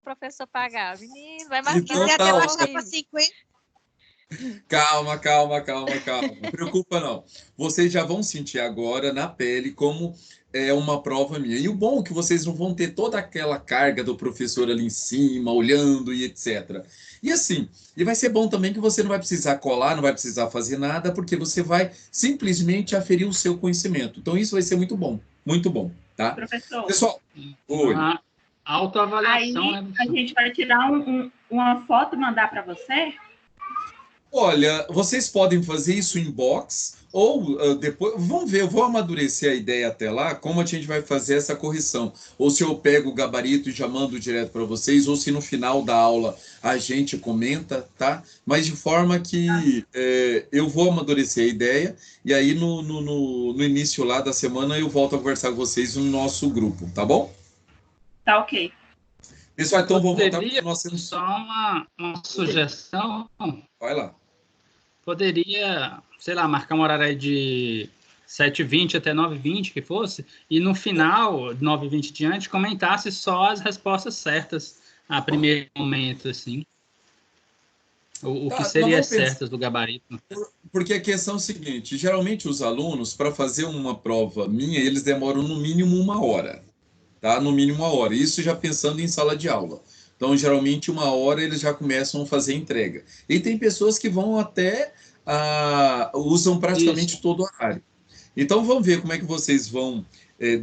professor pagar. Menino, vai Então, marcar. Quiser até tá, baixar para 50. calma. Não preocupa, não. Vocês já vão sentir agora na pele como é uma prova minha. E o bom é que vocês não vão ter toda aquela carga do professor ali em cima, olhando e etc. E assim, e vai ser bom também que você não vai precisar colar, não vai precisar fazer nada, porque você vai simplesmente aferir o seu conhecimento. Então, isso vai ser muito bom, tá? Professor. Pessoal, oi. Uma autoavaliação, Aí né? a gente vai tirar uma foto e mandar para você? Olha, vocês podem fazer isso em box ou depois. Vamos ver, eu vou amadurecer a ideia até lá, como a gente vai fazer essa correção. Ou se eu pego o gabarito e já mando direto para vocês, ou se no final da aula a gente comenta, tá? Mas de forma que eu vou amadurecer a ideia e aí no início lá da semana eu volto a conversar com vocês no nosso grupo, tá bom? Tá ok. Pessoal, então vamos voltar Poderia, para o nosso. só uma sugestão. Vai lá. Poderia, sei lá, marcar um horário aí de 7h20 até 9h20, que fosse, e no final, 9h20 diante, comentasse só as respostas certas a primeiro momento, assim. O que seria certas do gabarito. Porque a questão é o seguinte, geralmente os alunos, para fazer uma prova minha, eles demoram no mínimo 1 hora, tá? No mínimo 1 hora, isso já pensando em sala de aula. Então, geralmente, 1 hora eles já começam a fazer entrega. E tem pessoas que vão até, usam praticamente todo o horário. Então, vamos ver como é que vocês vão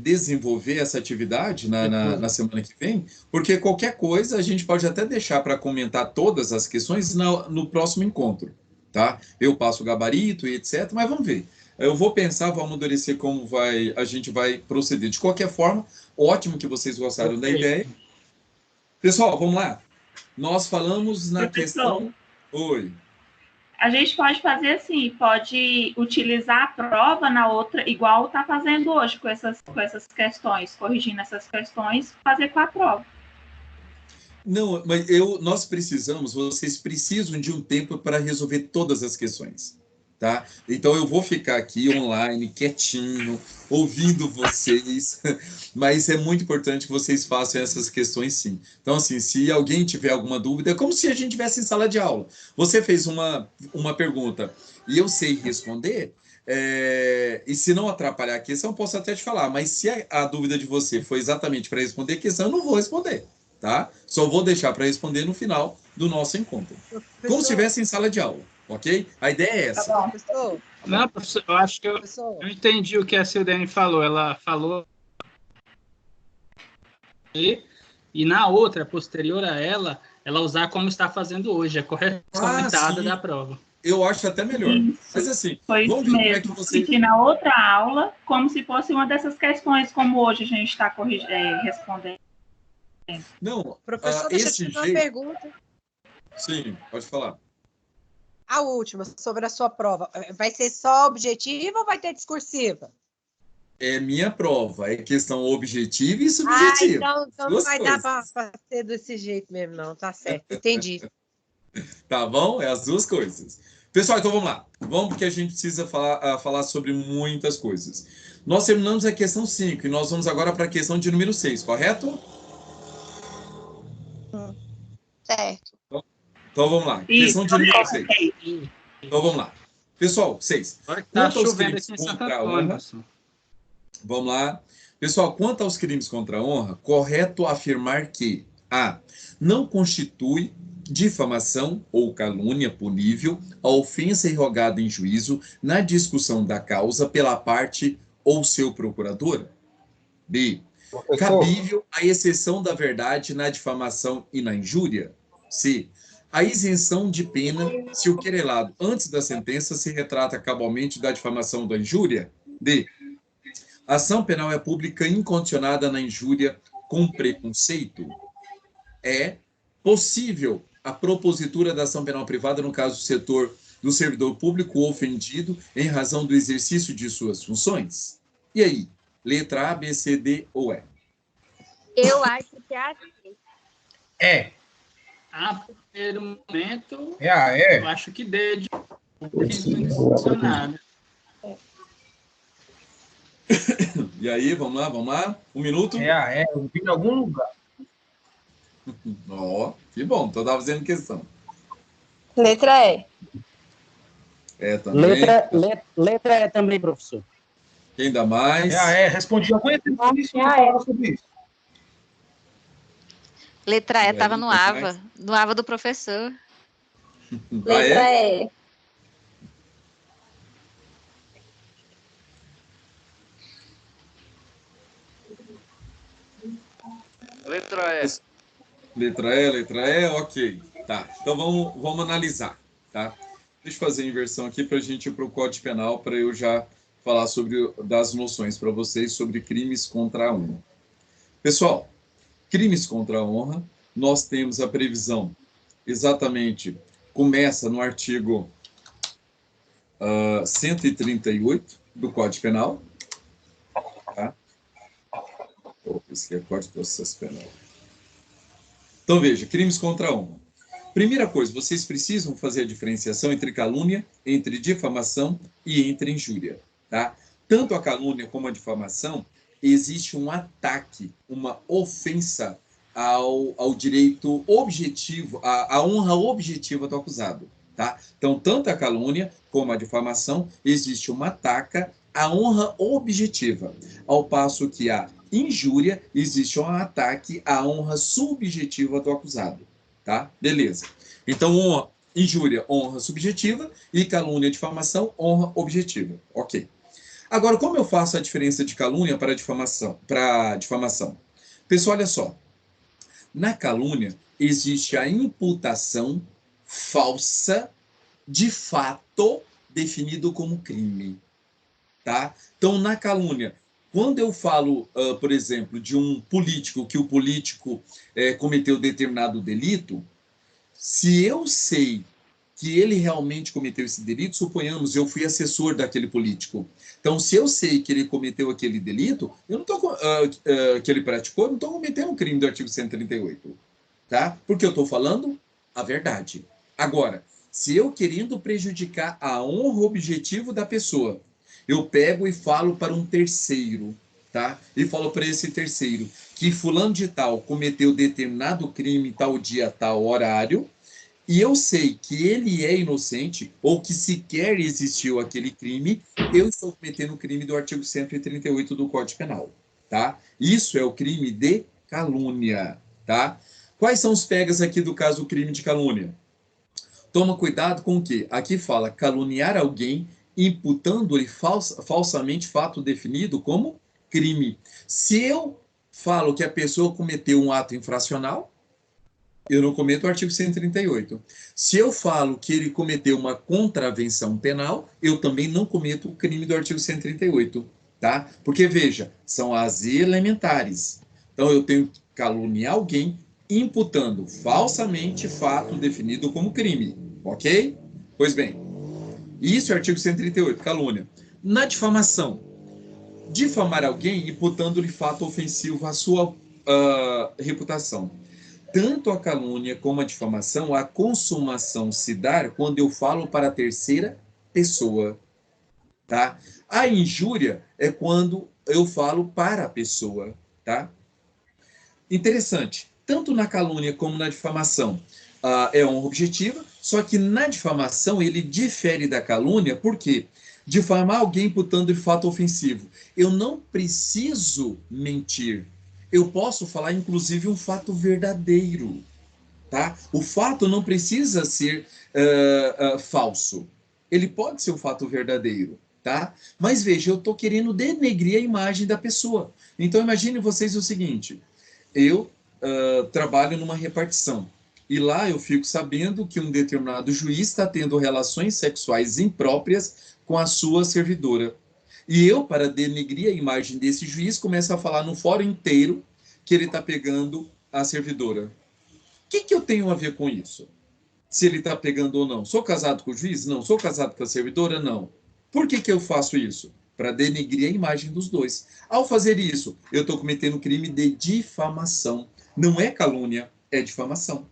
desenvolver essa atividade na semana que vem, porque qualquer coisa a gente pode até deixar para comentar todas as questões no próximo encontro, tá? Eu passo o gabarito e etc, mas vamos ver. Eu vou pensar, vou amadurecer como a gente vai proceder. De qualquer forma, ótimo que vocês gostaram da ideia. Pessoal, vamos lá. Nós falamos na questão... Oi. A gente pode fazer assim, pode utilizar a prova na outra, igual está fazendo hoje com essas questões, corrigindo essas questões, fazer com a prova. Não, mas vocês precisam de um tempo para resolver todas as questões, tá? Então eu vou ficar aqui online, quietinho, ouvindo vocês, mas é muito importante que vocês façam essas questões sim. Então, assim, se alguém tiver alguma dúvida, é como se a gente estivesse em sala de aula. Você fez uma pergunta e eu sei responder, e se não atrapalhar a questão, eu posso até te falar, mas se a dúvida de você foi exatamente para responder a questão, eu não vou responder, tá? Só vou deixar para responder no final do nosso encontro. Como se estivesse em sala de aula. Ok? A ideia é essa. Tá bom, professor. Não, professor, eu acho que eu entendi o que a Sildene falou. Ela falou e na outra, posterior a ela usar como está fazendo hoje, a correção comentada da prova. Eu acho até melhor. Isso. Mas assim, Foi vamos isso ver mesmo. como é que você... E na outra aula, como se fosse uma dessas questões, como hoje a gente está respondendo. Não, professor, deixa eu te fazer uma pergunta. Sim, pode falar. A última, sobre a sua prova. Vai ser só objetiva ou vai ter discursiva? É minha prova, é questão objetiva e subjetiva. Então não vai dar para ser desse jeito mesmo, não. Tá certo, entendi. Tá bom? É as duas coisas. Pessoal, então vamos lá. Vamos porque a gente precisa falar sobre muitas coisas. Nós terminamos a questão 5 e nós vamos agora para a questão de número 6, correto? Certo. Então vamos lá. Questão de número 6. Então vamos lá. Pessoal, 6. Tá chovendo aqui em Santa Antônio. Vamos lá. Pessoal, quanto aos crimes contra a honra, correto afirmar que a. Não constitui difamação ou calúnia punível a ofensa irrogada em juízo na discussão da causa pela parte ou seu procurador. B. Cabível a exceção da verdade na difamação e na injúria. C. A isenção de pena se o querelado, antes da sentença, se retrata cabalmente da difamação ou da injúria. D. A ação penal é pública incondicionada na injúria com preconceito. É possível a propositura da ação penal privada no caso do setor do servidor público ofendido em razão do exercício de suas funções. E aí? Letra A, B, C, D ou E? Eu acho que é assim. É. A primeiro momento, eu acho que D de funcionário. E aí, vamos lá? 1 minuto? Eu vi em algum lugar. Ó, que bom, então estava fazendo questão. Letra E. É também. Letra E também, professor. Quem dá mais? Respondi. Eu conheci isso que falava sobre isso. Letra E estava no AVA. No AVA do professor. Letra E. Letra E. Letra E, ok. Tá, então vamos analisar, tá? Deixa eu fazer a inversão aqui para a gente ir para o Código Penal, para eu já falar das noções para vocês sobre crimes contra a honra. Pessoal, crimes contra a honra, nós temos a previsão exatamente, começa no artigo 138 do Código Penal, tá? Esse aqui é Código de Processo Penal. Então, veja, crimes contra a honra. Primeira coisa, vocês precisam fazer a diferenciação entre calúnia, entre difamação e entre injúria, tá? Tanto a calúnia como a difamação, existe um ataque, uma ofensa ao direito objetivo, à honra objetiva do acusado, tá? Então, tanto a calúnia como a difamação, existe uma ataque à honra objetiva, ao passo que a injúria existe um ataque à honra subjetiva do acusado, tá? Beleza. Então, injúria, honra subjetiva, e calúnia, difamação, honra objetiva. Ok. Agora, como eu faço a diferença de calúnia para difamação? Pessoal, olha só. Na calúnia, existe a imputação falsa de fato definido como crime, tá? Então, na calúnia, quando eu falo, por exemplo, de um político, que o político cometeu determinado delito, se eu sei que ele realmente cometeu esse delito, suponhamos, eu fui assessor daquele político. Então, se eu sei que ele cometeu aquele delito, eu não estou que ele praticou, eu não estou cometendo um crime do artigo 138, tá? Porque eu estou falando a verdade. Agora, se eu querendo prejudicar a honra objetiva da pessoa, eu pego e falo para um terceiro, tá? E falo para esse terceiro que fulano de tal cometeu determinado crime tal dia, tal horário, e eu sei que ele é inocente ou que sequer existiu aquele crime, eu estou cometendo o crime do artigo 138 do Código Penal, tá? Isso é o crime de calúnia, tá? Quais são os pegas aqui do caso do crime de calúnia? Toma cuidado com o quê? Aqui fala caluniar alguém imputando-lhe falsamente fato definido como crime. Se eu falo que a pessoa cometeu um ato infracional, eu não cometo o artigo 138. Se eu falo que ele cometeu uma contravenção penal, eu também não cometo o crime do artigo 138, tá? Porque, veja, são as elementares. Então, eu tenho que caluniar alguém imputando falsamente fato definido como crime, ok? Pois bem, isso é o artigo 138, calúnia. Na difamação, difamar alguém imputando-lhe fato ofensivo à sua reputação. Tanto a calúnia como a difamação, a consumação se dá quando eu falo para a terceira pessoa, tá? A injúria é quando eu falo para a pessoa, tá? Interessante. Tanto na calúnia como na difamação é honra objetiva, só que na difamação ele difere da calúnia, porque difamar alguém imputando-lhe fato ofensivo. Eu não preciso mentir. Eu posso falar, inclusive, um fato verdadeiro, tá? O fato não precisa ser falso. Ele pode ser um fato verdadeiro, tá? Mas, veja, eu estou querendo denegrir a imagem da pessoa. Então, imagine vocês o seguinte. Eu trabalho numa repartição. E lá eu fico sabendo que um determinado juiz está tendo relações sexuais impróprias com a sua servidora. E eu, para denegrir a imagem desse juiz, começo a falar no fórum inteiro que ele está pegando a servidora. O que eu tenho a ver com isso? Se ele está pegando ou não. Sou casado com o juiz? Não. Sou casado com a servidora? Não. Por que eu faço isso? Para denegrir a imagem dos dois. Ao fazer isso, eu estou cometendo crime de difamação. Não é calúnia, é difamação.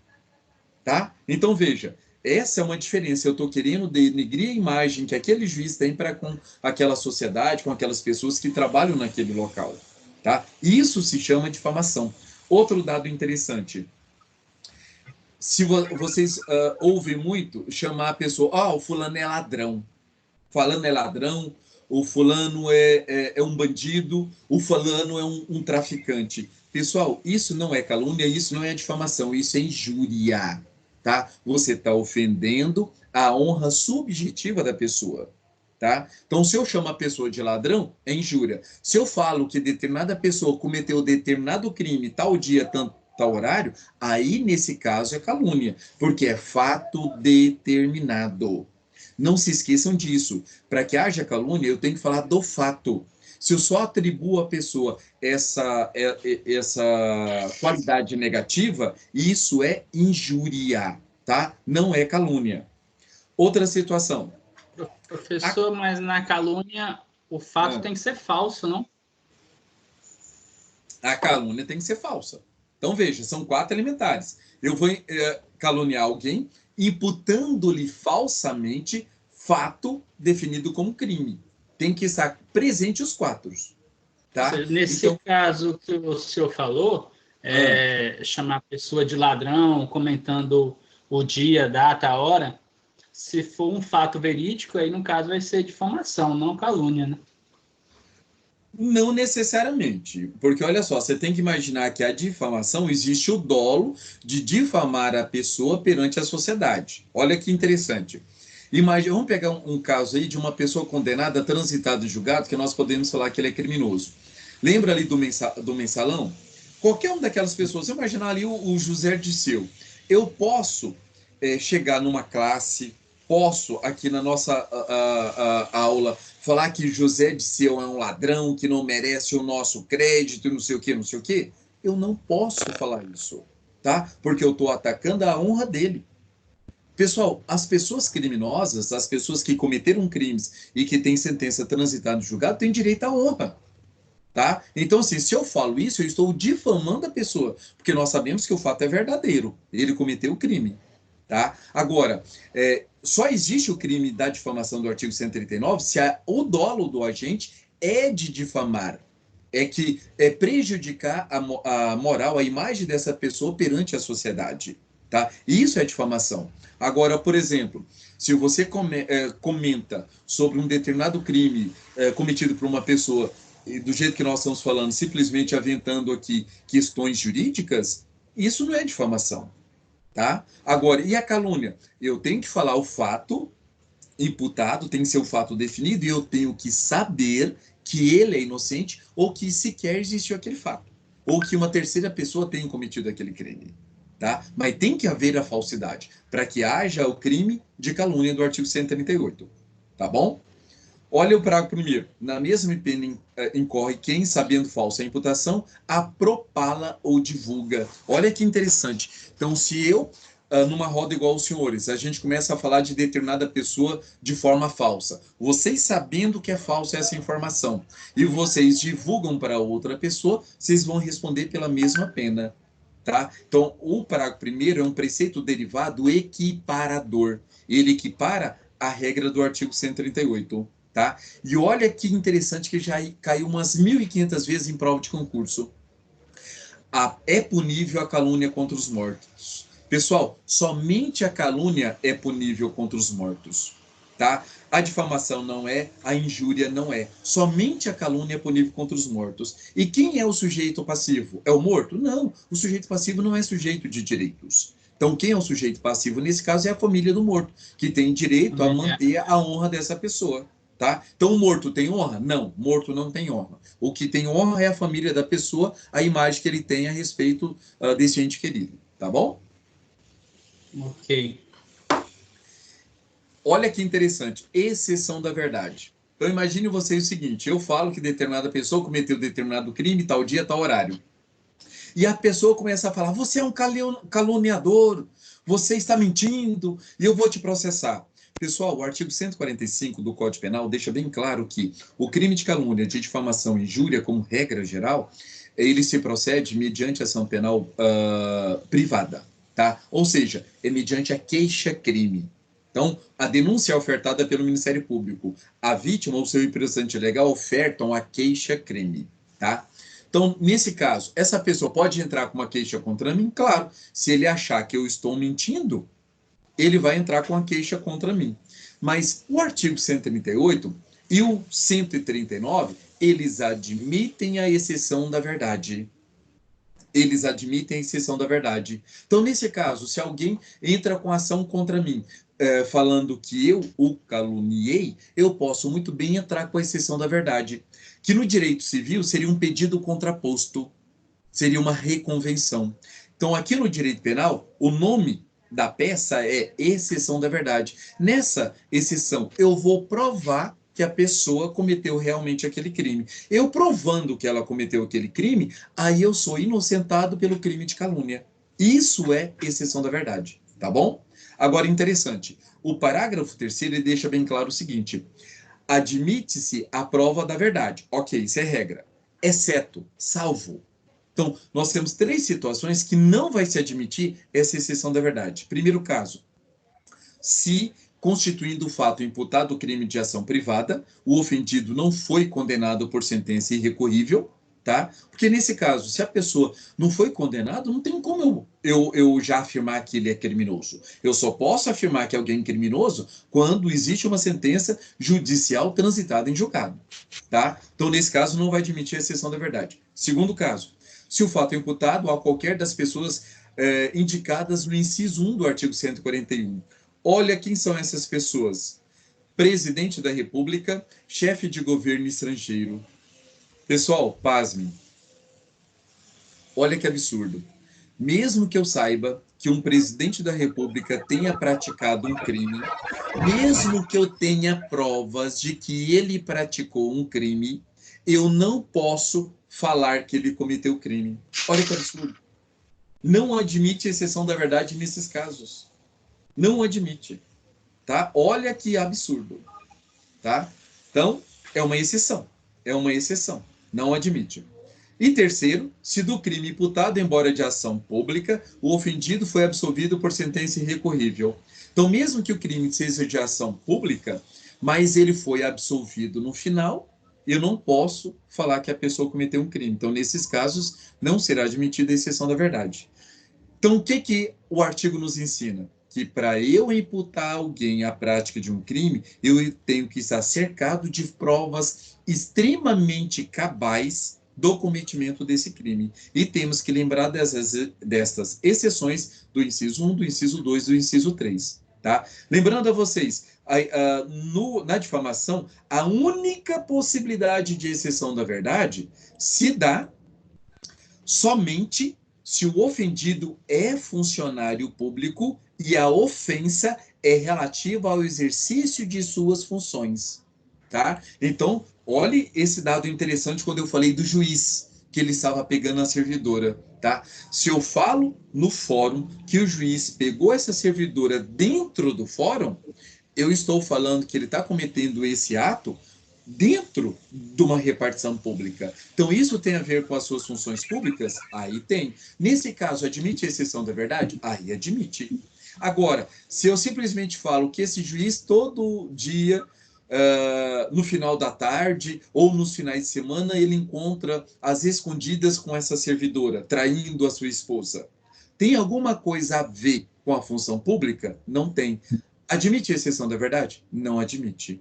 Tá? Então, veja, essa é uma diferença. Eu estou querendo denegrir a imagem que aquele juiz tem para com aquela sociedade, com aquelas pessoas que trabalham naquele local. Tá? Isso se chama difamação. Outro dado interessante. se vocês ouvem muito chamar a pessoa, o fulano é ladrão. Fulano é ladrão, o fulano é um bandido, o fulano é um traficante. Pessoal, isso não é calúnia, isso não é difamação, isso é injúria, tá? Você está ofendendo a honra subjetiva da pessoa, tá? Então, se eu chamo a pessoa de ladrão, é injúria. Se eu falo que determinada pessoa cometeu determinado crime tal dia, tal horário, aí, nesse caso, é calúnia, porque é fato determinado. Não se esqueçam disso. Para que haja calúnia, eu tenho que falar do fato. Se eu só atribuo à pessoa essa qualidade negativa, isso é injúria, tá? Não é calúnia. Outra situação. Professor, mas na calúnia o fato tem que ser falso, não? A calúnia tem que ser falsa. Então, veja, são 4 elementares. Eu vou caluniar alguém imputando-lhe falsamente fato definido como crime. Tem que estar presente os 4. Tá? Nesse caso que o senhor falou, chamar a pessoa de ladrão, comentando o dia, data, a hora, se for um fato verídico, aí no caso vai ser difamação, não calúnia, né? Não necessariamente, porque olha só, você tem que imaginar que a difamação existe o dolo de difamar a pessoa perante a sociedade. Olha que interessante. Vamos pegar um caso aí de uma pessoa condenada, transitada em julgado, que nós podemos falar que ele é criminoso. Lembra ali do mensalão? Qualquer uma daquelas pessoas, você imaginar ali o José Dirceu. Eu posso chegar numa classe, posso aqui na nossa aula falar que José Dirceu é um ladrão, que não merece o nosso crédito, não sei o quê, não sei o quê. Eu não posso falar isso, tá? Porque eu estou atacando a honra dele. Pessoal, as pessoas criminosas, as pessoas que cometeram crimes e que têm sentença transitada no julgado, têm direito à honra, tá? Então, assim, se eu falo isso, eu estou difamando a pessoa, porque nós sabemos que o fato é verdadeiro, ele cometeu o crime, tá? Agora, só existe o crime da difamação do artigo 139 se o dolo do agente é de difamar, que é prejudicar a moral, a imagem dessa pessoa perante a sociedade, tá? Isso é difamação. Agora, por exemplo, se você comenta sobre um determinado crime cometido por uma pessoa, do jeito que nós estamos falando, simplesmente aventando aqui questões jurídicas, isso não é difamação, tá? Agora, e a calúnia? Eu tenho que falar o fato imputado, tem que ser o fato definido, e eu tenho que saber que ele é inocente ou que sequer existiu aquele fato, ou que uma terceira pessoa tenha cometido aquele crime. Tá? Mas tem que haver a falsidade para que haja o crime de calúnia do artigo 138. Tá bom? Olha o parágrafo primeiro. Na mesma pena incorre quem, sabendo falsa a imputação, a propala ou divulga. Olha que interessante. Então, se eu, numa roda igual aos senhores, a gente começa a falar de determinada pessoa de forma falsa, vocês sabendo que é falsa essa informação, e vocês divulgam para outra pessoa, vocês vão responder pela mesma pena. Tá? Então, o parágrafo primeiro é um preceito derivado equiparador. Ele equipara a regra do artigo 138. Tá? E olha que interessante que já caiu umas 1.500 vezes em prova de concurso. É punível a calúnia contra os mortos. Pessoal, somente a calúnia é punível contra os mortos. Tá? A difamação não é, a injúria não é. Somente a calúnia é punível contra os mortos. E quem é o sujeito passivo? É o morto? Não, o sujeito passivo não é sujeito de direitos. Então, quem é o sujeito passivo? Nesse caso, é a família do morto, que tem direito a manter a honra dessa pessoa. Tá? Então, o morto tem honra? Não, morto não tem honra. O que tem honra é a família da pessoa, a imagem que ele tem a respeito desse ente querido. Tá bom? Ok. Olha que interessante, exceção da verdade. Então, imagine vocês o seguinte, eu falo que determinada pessoa cometeu determinado crime, tal dia, tal horário. E a pessoa começa a falar, você é um caluniador, você está mentindo, e eu vou te processar. Pessoal, o artigo 145 do Código Penal deixa bem claro que o crime de calúnia, de difamação e injúria, como regra geral, ele se procede mediante ação penal privada, tá? Ou seja, é mediante a queixa-crime. Então, a denúncia é ofertada pelo Ministério Público. A vítima ou seu representante legal ofertam a queixa-crime, tá? Então, nesse caso, essa pessoa pode entrar com uma queixa contra mim? Claro. Se ele achar que eu estou mentindo, ele vai entrar com a queixa contra mim. Mas o artigo 138 e o 139, eles admitem a exceção da verdade. Eles admitem a exceção da verdade. Então, nesse caso, se alguém entra com ação contra mim, falando que eu o caluniei, eu posso muito bem entrar com a exceção da verdade, que no direito civil seria um pedido contraposto, seria uma reconvenção. Então, aqui no direito penal, o nome da peça é exceção da verdade. Nessa exceção, eu vou provar que a pessoa cometeu realmente aquele crime. Eu provando que ela cometeu aquele crime, aí eu sou inocentado pelo crime de calúnia. Isso é exceção da verdade, tá bom? Agora, interessante, o parágrafo 3º ele deixa bem claro o seguinte: admite-se a prova da verdade. Ok, isso é regra. Exceto, salvo. Então, nós temos 3 situações que não vai se admitir essa exceção da verdade. Primeiro caso, se constituindo o fato imputado o crime de ação privada, o ofendido não foi condenado por sentença irrecorrível, tá? Porque nesse caso, se a pessoa não foi condenada, não tem como eu já afirmar que ele é criminoso. Eu só posso afirmar que alguém é criminoso quando existe uma sentença judicial transitada em julgado, tá? Então, nesse caso, não vai admitir a exceção da verdade. Segundo caso, se o fato é imputado a qualquer das pessoas indicadas no inciso 1 do artigo 141. Olha quem são essas pessoas: presidente da República, chefe de governo estrangeiro. Pessoal, pasmem. Olha que absurdo. Mesmo que eu saiba que um presidente da República tenha praticado um crime, mesmo que eu tenha provas de que ele praticou um crime, eu não posso falar que ele cometeu crime. Olha que absurdo. Não admite exceção da verdade nesses casos. Não admite, tá? Olha que absurdo, tá? Então, é uma exceção, não admite. E terceiro, se do crime imputado, embora de ação pública, o ofendido foi absolvido por sentença irrecorrível. Então, mesmo que o crime seja de ação pública, mas ele foi absolvido no final, eu não posso falar que a pessoa cometeu um crime. Então, nesses casos, não será admitida a exceção da verdade. Então, o que o artigo nos ensina? Que para eu imputar alguém a prática de um crime, eu tenho que estar cercado de provas extremamente cabais do cometimento desse crime. E temos que lembrar destas exceções do inciso 1, do inciso 2 e do inciso 3. Tá? Lembrando a vocês, na difamação, a única possibilidade de exceção da verdade se dá somente se o ofendido é funcionário público e a ofensa é relativa ao exercício de suas funções, tá? Então, olhe esse dado interessante quando eu falei do juiz, que ele estava pegando a servidora, tá? Se eu falo no fórum que o juiz pegou essa servidora dentro do fórum, eu estou falando que ele está cometendo esse ato dentro de uma repartição pública. Então, isso tem a ver com as suas funções públicas? Aí tem. Nesse caso, admite a exceção da verdade? Aí admite. Agora, se eu simplesmente falo que esse juiz todo dia, no final da tarde ou nos finais de semana, ele encontra as escondidas com essa servidora, traindo a sua esposa, tem alguma coisa a ver com a função pública? Não tem. Admite a exceção da verdade? Não admite.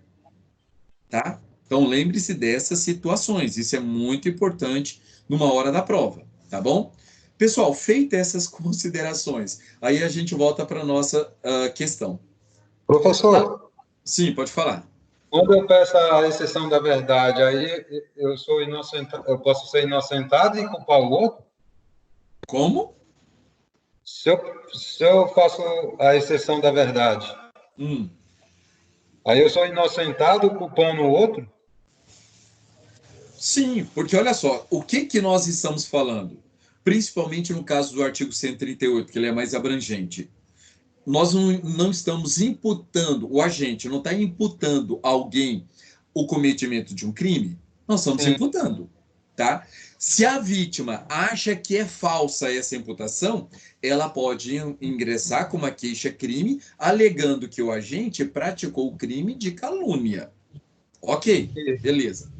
Tá? Então, lembre-se dessas situações. Isso é muito importante numa hora da prova, tá bom? Pessoal, feitas essas considerações, aí a gente volta para a nossa questão. Professor. Sim, pode falar. Quando eu peço a exceção da verdade, aí eu posso ser inocentado e culpar o outro? Como? Se eu faço a exceção da verdade, aí eu sou inocentado culpando o outro? Sim, porque olha só, o que nós estamos falando? Principalmente no caso do artigo 138, que ele é mais abrangente. Nós não estamos imputando, o agente não está imputando a alguém o cometimento de um crime, nós estamos imputando, tá? Se a vítima acha que é falsa essa imputação, ela pode ingressar com uma queixa-crime, alegando que o agente praticou o crime de calúnia. Ok, beleza.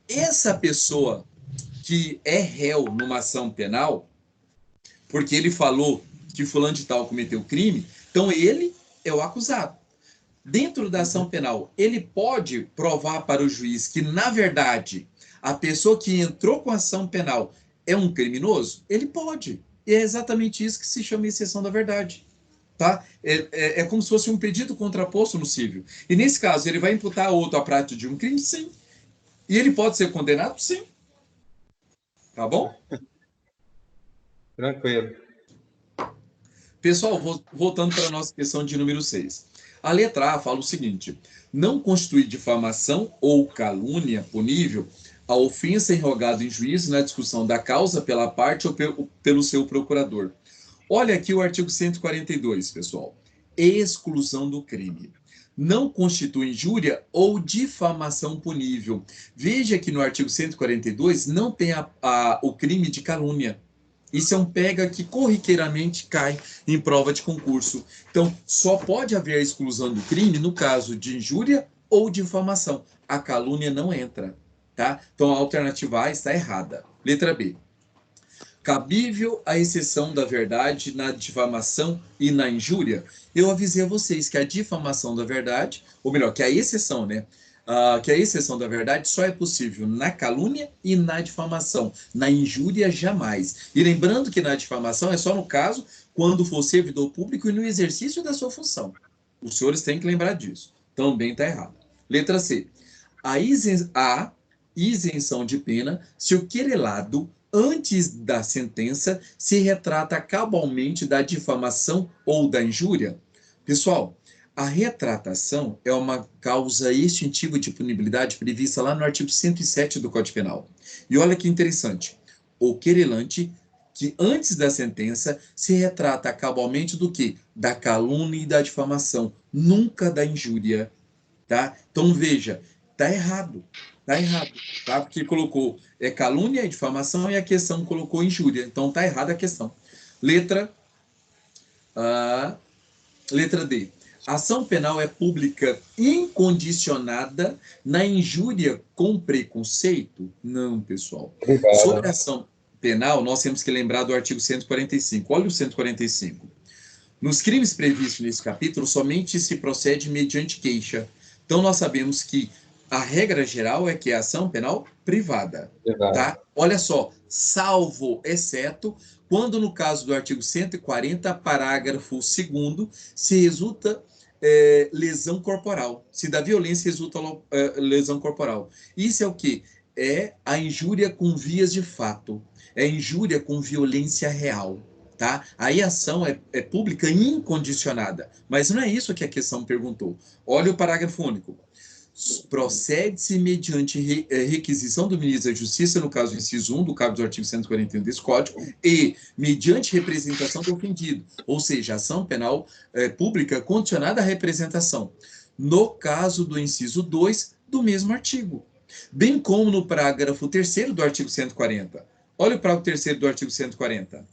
Essa pessoa que é réu numa ação penal, porque ele falou que fulano de tal cometeu crime, então ele é o acusado. Dentro da ação penal, ele pode provar para o juiz que, na verdade, a pessoa que entrou com a ação penal é um criminoso? Ele pode. E é exatamente isso que se chama exceção da verdade. Tá? É como se fosse um pedido contraposto no cível. E nesse caso, ele vai imputar a outro a prática de um crime? Sim. E ele pode ser condenado? Sim. Tá bom? Tranquilo. Pessoal, voltando para a nossa questão de número 6. A letra A fala o seguinte: não constitui difamação ou calúnia punível a ofensa enrogada em juízo na discussão da causa pela parte ou pelo seu procurador. Olha aqui o artigo 142, pessoal. Exclusão do crime. Não constitui injúria ou difamação punível. Veja que no artigo 142 não tem o crime de calúnia. Isso é um pega que corriqueiramente cai em prova de concurso. Então, só pode haver a exclusão do crime no caso de injúria ou difamação. A calúnia não entra, tá? Então, a alternativa A está errada. Letra B. Cabível a exceção da verdade na difamação e na injúria? Eu avisei a vocês que a difamação da verdade, ou melhor, que a exceção, né? Que a exceção da verdade só é possível na calúnia e na difamação. Na injúria, jamais. E lembrando que na difamação é só no caso quando for servidor público e no exercício da sua função. Os senhores têm que lembrar disso. Também está errado. Letra C. A isenção de pena se o querelado, antes da sentença, se retrata cabalmente da difamação ou da injúria. Pessoal, a retratação é uma causa extintiva de punibilidade prevista lá no artigo 107 do Código Penal. E olha que interessante. O querelante, que antes da sentença, se retrata cabalmente do quê? Da calúnia e da difamação, nunca da injúria. Tá? Então, veja, tá errado. Tá errado, tá? Porque colocou calúnia e difamação e a questão colocou injúria. Então, tá errada a questão. Letra D. A ação penal é pública incondicionada na injúria com preconceito? Não, pessoal. Sobre a ação penal, nós temos que lembrar do artigo 145. Olha o 145. Nos crimes previstos nesse capítulo, somente se procede mediante queixa. Então, nós sabemos que a regra geral é que é ação penal privada. Tá? Olha só, salvo, exceto, quando no caso do artigo 140, parágrafo 2º, se resulta lesão corporal. Se da violência resulta lesão corporal. Isso é o quê? É a injúria com vias de fato. É injúria com violência real. Tá? Aí a ação é pública incondicionada. Mas não é isso que a questão perguntou. Olha o parágrafo único. Procede-se mediante requisição do ministro da Justiça, no caso do inciso 1 do caput do artigo 141 desse Código, e mediante representação do ofendido, ou seja, ação penal pública condicionada à representação, no caso do inciso 2 do mesmo artigo, bem como no parágrafo 3º do artigo 140. Olha o parágrafo 3º do artigo 140.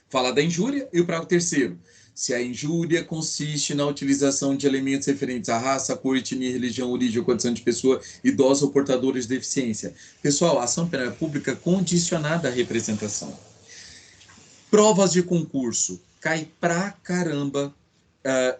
Fala da injúria e o parágrafo 3º. Se a injúria consiste na utilização de elementos referentes à raça, cor, etnia, religião, origem ou condição de pessoa idosa ou portadora de deficiência. Pessoal, a ação penal pública condicionada à representação. Provas de concurso. Cai pra caramba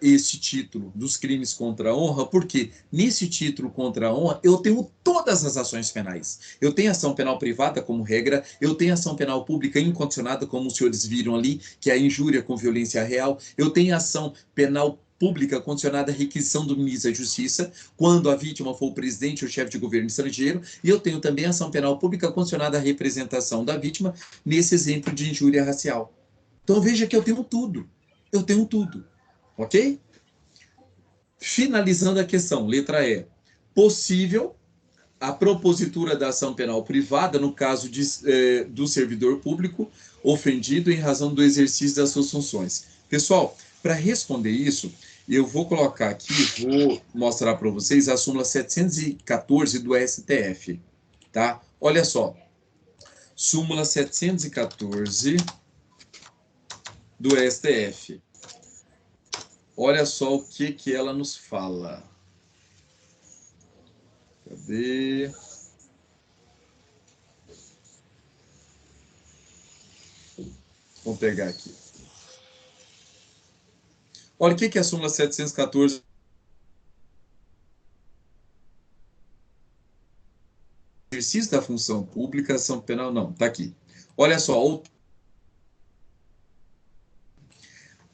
esse título dos crimes contra a honra, porque nesse título contra a honra eu tenho todas as ações penais. Eu tenho ação penal privada como regra, eu tenho ação penal pública incondicionada, como os senhores viram ali, que é a injúria com violência real, eu tenho ação penal pública condicionada à requisição do ministro da Justiça, quando a vítima for o presidente ou chefe de governo estrangeiro, e eu tenho também ação penal pública condicionada à representação da vítima, nesse exemplo de injúria racial. Então veja que eu tenho tudo. Eu tenho tudo. Ok? Finalizando a questão, letra E. Possível a propositura da ação penal privada no caso do servidor público ofendido em razão do exercício das suas funções. Pessoal, para responder isso, eu vou colocar aqui, vou mostrar para vocês a súmula 714 do STF. Tá? Olha só. Súmula 714 do STF. Olha só o que ela nos fala. Cadê? Vamos pegar aqui. Olha, o que é a súmula 714? Exercício da função pública, ação penal, não, tá aqui. Olha só,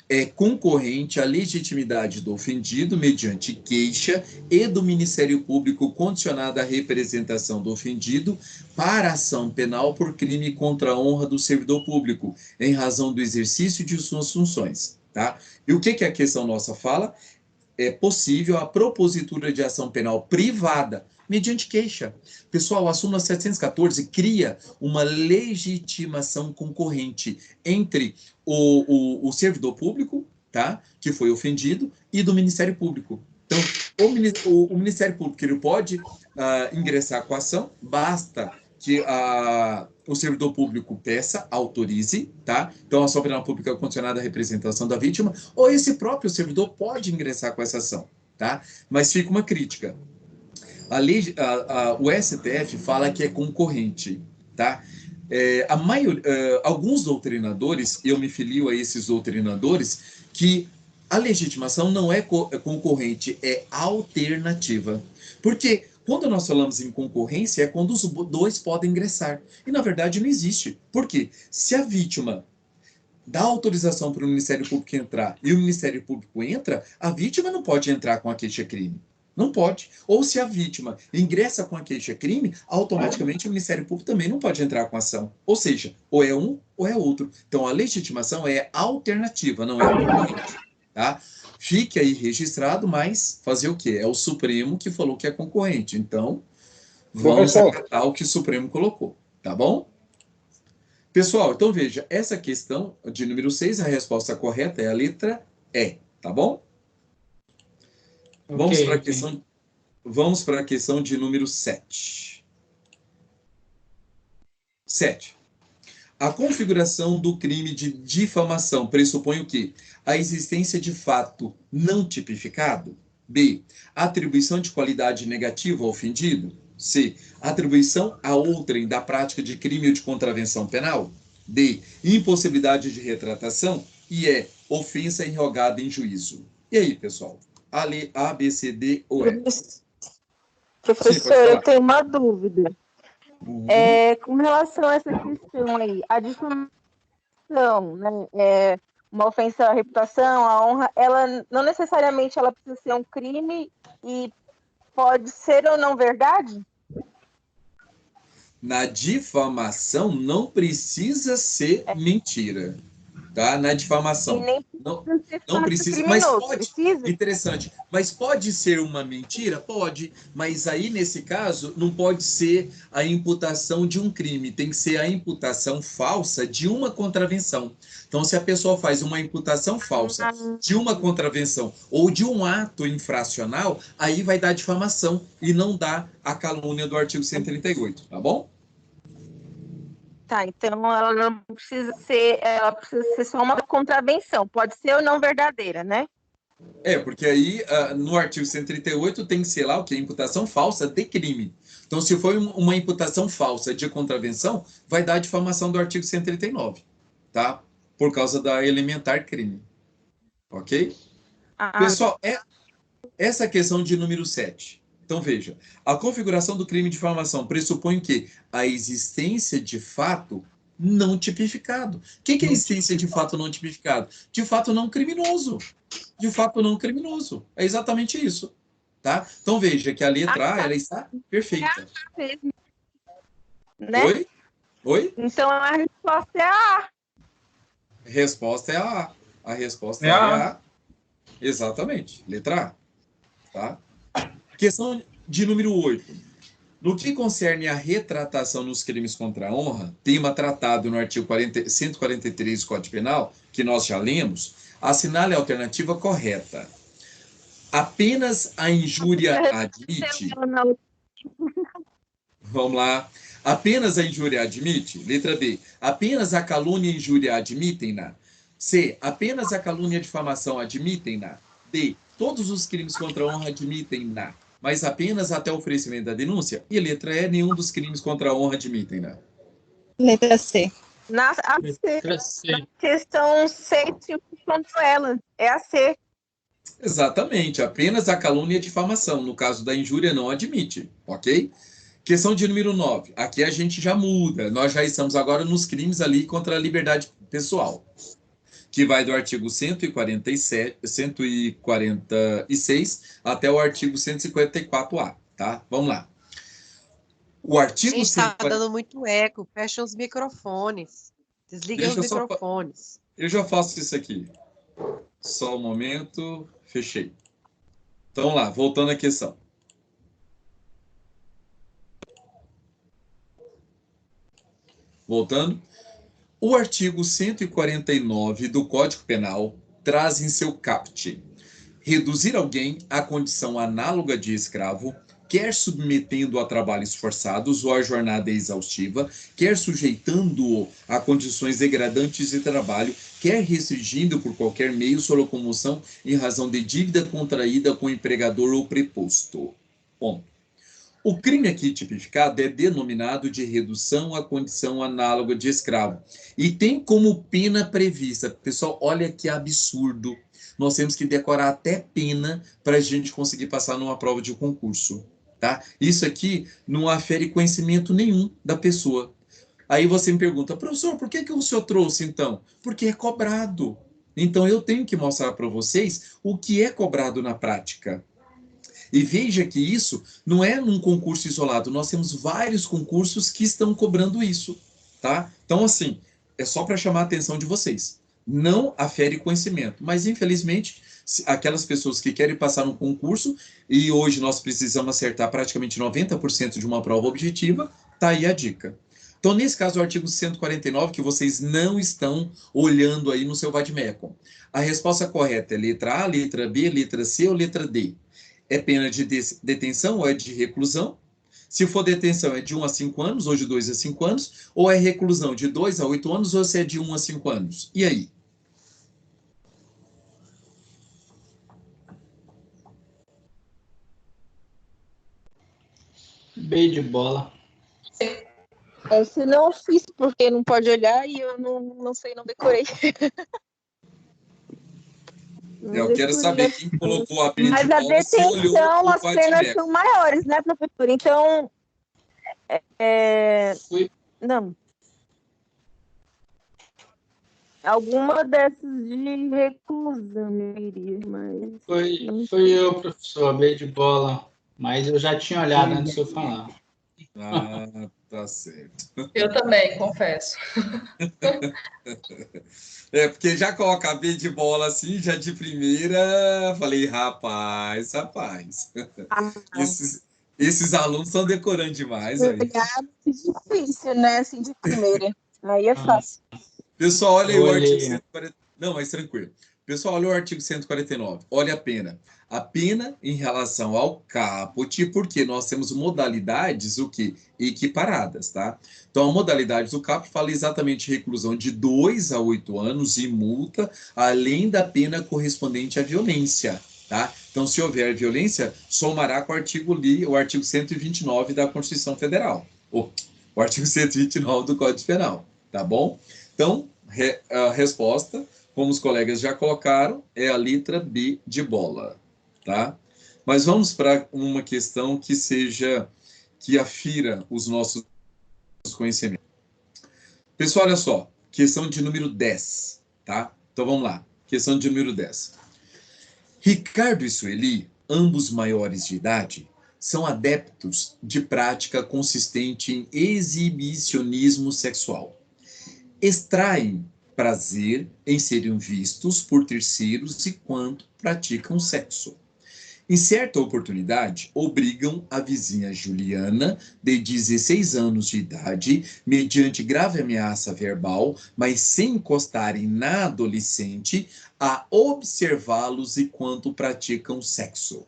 é concorrente à legitimidade do ofendido mediante queixa e do Ministério Público condicionada à representação do ofendido para ação penal por crime contra a honra do servidor público, em razão do exercício de suas funções, tá? E o que a questão nossa fala? É possível a propositura de ação penal privada mediante queixa. Pessoal, a súmula 714 cria uma legitimação concorrente entre o servidor público, tá, que foi ofendido, e do Ministério Público. Então, o Ministério Público ele pode ingressar com a ação, basta que o servidor público peça, autorize, tá? Então, a ação penal pública é condicionada à representação da vítima, ou esse próprio servidor pode ingressar com essa ação, tá? Mas fica uma crítica. O STF fala que é concorrente, tá? Alguns doutrinadores, eu me filio a esses doutrinadores, que a legitimação não é concorrente, é alternativa. Porque quando nós falamos em concorrência, é quando os dois podem ingressar. E, na verdade, não existe. Por quê? Se a vítima dá autorização para o Ministério Público entrar e o Ministério Público entra, a vítima não pode entrar com a queixa-crime. Não pode. Ou se a vítima ingressa com a queixa-crime, automaticamente o Ministério Público também não pode entrar com a ação. Ou seja, ou é um ou é outro. Então, a legitimação é alternativa, não é concorrente. Tá? Fique aí registrado, mas fazer o quê? É o Supremo que falou que é concorrente. Então, vamos acatar o que o Supremo colocou. Tá bom? Pessoal, então veja, essa questão de número 6, a resposta correta é a letra E. Tá bom? Vamos para a questão de número 7. 7. A configuração do crime de difamação pressupõe o quê? A existência de fato não tipificado. B. Atribuição de qualidade negativa ao ofendido. C. Atribuição a outrem da prática de crime ou de contravenção penal. D. Impossibilidade de retratação. E E. Ofensa irrogada em juízo. E aí, pessoal? A, B, C, D ou E? Professor, eu tenho uma dúvida. Com relação a essa questão aí, a difamação, né, uma ofensa à reputação, à honra, ela não necessariamente ela precisa ser um crime e pode ser ou não verdade? Na difamação não precisa ser mentira. Tá? Na difamação. Não precisa, mas pode. Interessante. Mas pode ser uma mentira? Pode. Mas aí, nesse caso, não pode ser a imputação de um crime. Tem que ser a imputação falsa de uma contravenção. Então, se a pessoa faz uma imputação falsa de uma contravenção ou de um ato infracional, aí vai dar difamação e não dá a calúnia do artigo 138. Tá bom? Tá, então ela não precisa ser, ela precisa ser só uma contravenção, pode ser ou não verdadeira, né? Porque aí no artigo 138 tem que ser lá o que? Imputação falsa de crime. Então, se for uma imputação falsa de contravenção, vai dar a difamação do artigo 139, tá? Por causa da elementar crime. Ok? Pessoal, essa questão de número 7. Então, veja, a configuração do crime de difamação pressupõe que a existência de fato não tipificado. O que é a existência de fato não tipificado? De fato não criminoso. De fato não criminoso. É exatamente isso. Tá? Então, veja que a letra A, ela está perfeita. Né? Oi? Então, a resposta é a A. A resposta é a A. A resposta é a A. Exatamente. Letra A. Tá? Questão de número 8. No que concerne a retratação nos crimes contra a honra, tema tratado no artigo 143 do Código Penal, que nós já lemos, assinale a alternativa correta. Apenas a injúria admite... Vamos lá. Apenas a injúria admite? Letra B. Apenas a calúnia e injúria admitem-na? C. Apenas a calúnia e difamação admitem-na? D. Todos os crimes contra a honra admitem-na, mas apenas até o oferecimento da denúncia? E letra E, nenhum dos crimes contra a honra admitem-na. Letra C. A Letra C. C. Questão 6 contra ela. É a C. Exatamente, apenas a calúnia e a difamação. No caso da injúria, não admite, ok? Questão de número 9. Aqui a gente já muda. Nós já estamos agora nos crimes ali contra a liberdade pessoal, que vai do artigo 146 até o artigo 154A, tá? Vamos lá. O artigo Gente, tá 140... dando muito eco. Fecha os microfones. Desliga os microfones. Eu já faço isso aqui. Só um momento. Fechei. Então, vamos lá. Voltando à questão. Voltando. O artigo 149 do Código Penal traz em seu caput reduzir alguém à condição análoga de escravo, quer submetendo-o a trabalhos forçados ou a jornada exaustiva, quer sujeitando-o a condições degradantes de trabalho, quer restringindo por qualquer meio sua locomoção em razão de dívida contraída com o empregador ou preposto. Ponto. O crime aqui tipificado é denominado de redução à condição análoga de escravo e tem como pena prevista. Pessoal, olha que absurdo. Nós temos que decorar até pena para a gente conseguir passar numa prova de concurso. Tá? Isso aqui não afere conhecimento nenhum da pessoa. Aí você me pergunta, professor, por que o senhor trouxe então? Porque é cobrado. Então eu tenho que mostrar para vocês o que é cobrado na prática. E veja que isso não é num concurso isolado, nós temos vários concursos que estão cobrando isso, tá? Então, assim, é só para chamar a atenção de vocês. Não afere conhecimento, mas infelizmente, aquelas pessoas que querem passar no concurso, e hoje nós precisamos acertar praticamente 90% de uma prova objetiva, tá aí a dica. Então, nesse caso, o artigo 149, que vocês não estão olhando aí no seu Vadmecum. A resposta correta é letra A, letra B, letra C ou letra D. É pena de detenção ou é de reclusão? Se for detenção, é de 1 a 5 anos, ou de 2 a 5 anos, ou é reclusão de 2 a 8 anos, ou se é de 1 a 5 anos? E aí? B de bola. Esse não fiz porque não pode olhar e eu não sei, não decorei. Eu quero saber quem colocou a B de Mas bola. a detenção, as penas são maiores, né, professor? Então, não. Alguma dessas de reclusão, eu iria, mas... Foi eu, professor, B de bola. Mas eu já tinha olhado antes de eu falar. Ah, tá certo. Eu também, confesso. É, porque já coloca a B de bola assim, já de primeira, falei, rapaz. Esses alunos estão decorando demais. Aí. É difícil, né, assim, de primeira. Aí é fácil. Pessoal, olha aí o artigo 149. Não, mas tranquilo. Pessoal, olha o artigo 149. Olha a pena. A pena em relação ao caput, porque nós temos modalidades equiparadas, tá? Então, a modalidade do caput fala exatamente reclusão de 2 a 8 anos e multa, além da pena correspondente à violência, tá? Então, se houver violência, somará com o artigo 129 da Constituição Federal, o artigo 129 do Código Penal, tá bom? Então, a resposta, como os colegas já colocaram, é a letra B de bola. Tá? Mas vamos para uma questão que afira os nossos conhecimentos. Pessoal, olha só, questão de número 10, tá? Então vamos lá, questão de número 10. Ricardo e Sueli, ambos maiores de idade, são adeptos de prática consistente em exibicionismo sexual. Extraem prazer em serem vistos por terceiros enquanto praticam sexo. Em certa oportunidade, obrigam a vizinha Juliana, de 16 anos de idade, mediante grave ameaça verbal, mas sem encostarem na adolescente, a observá-los enquanto praticam sexo.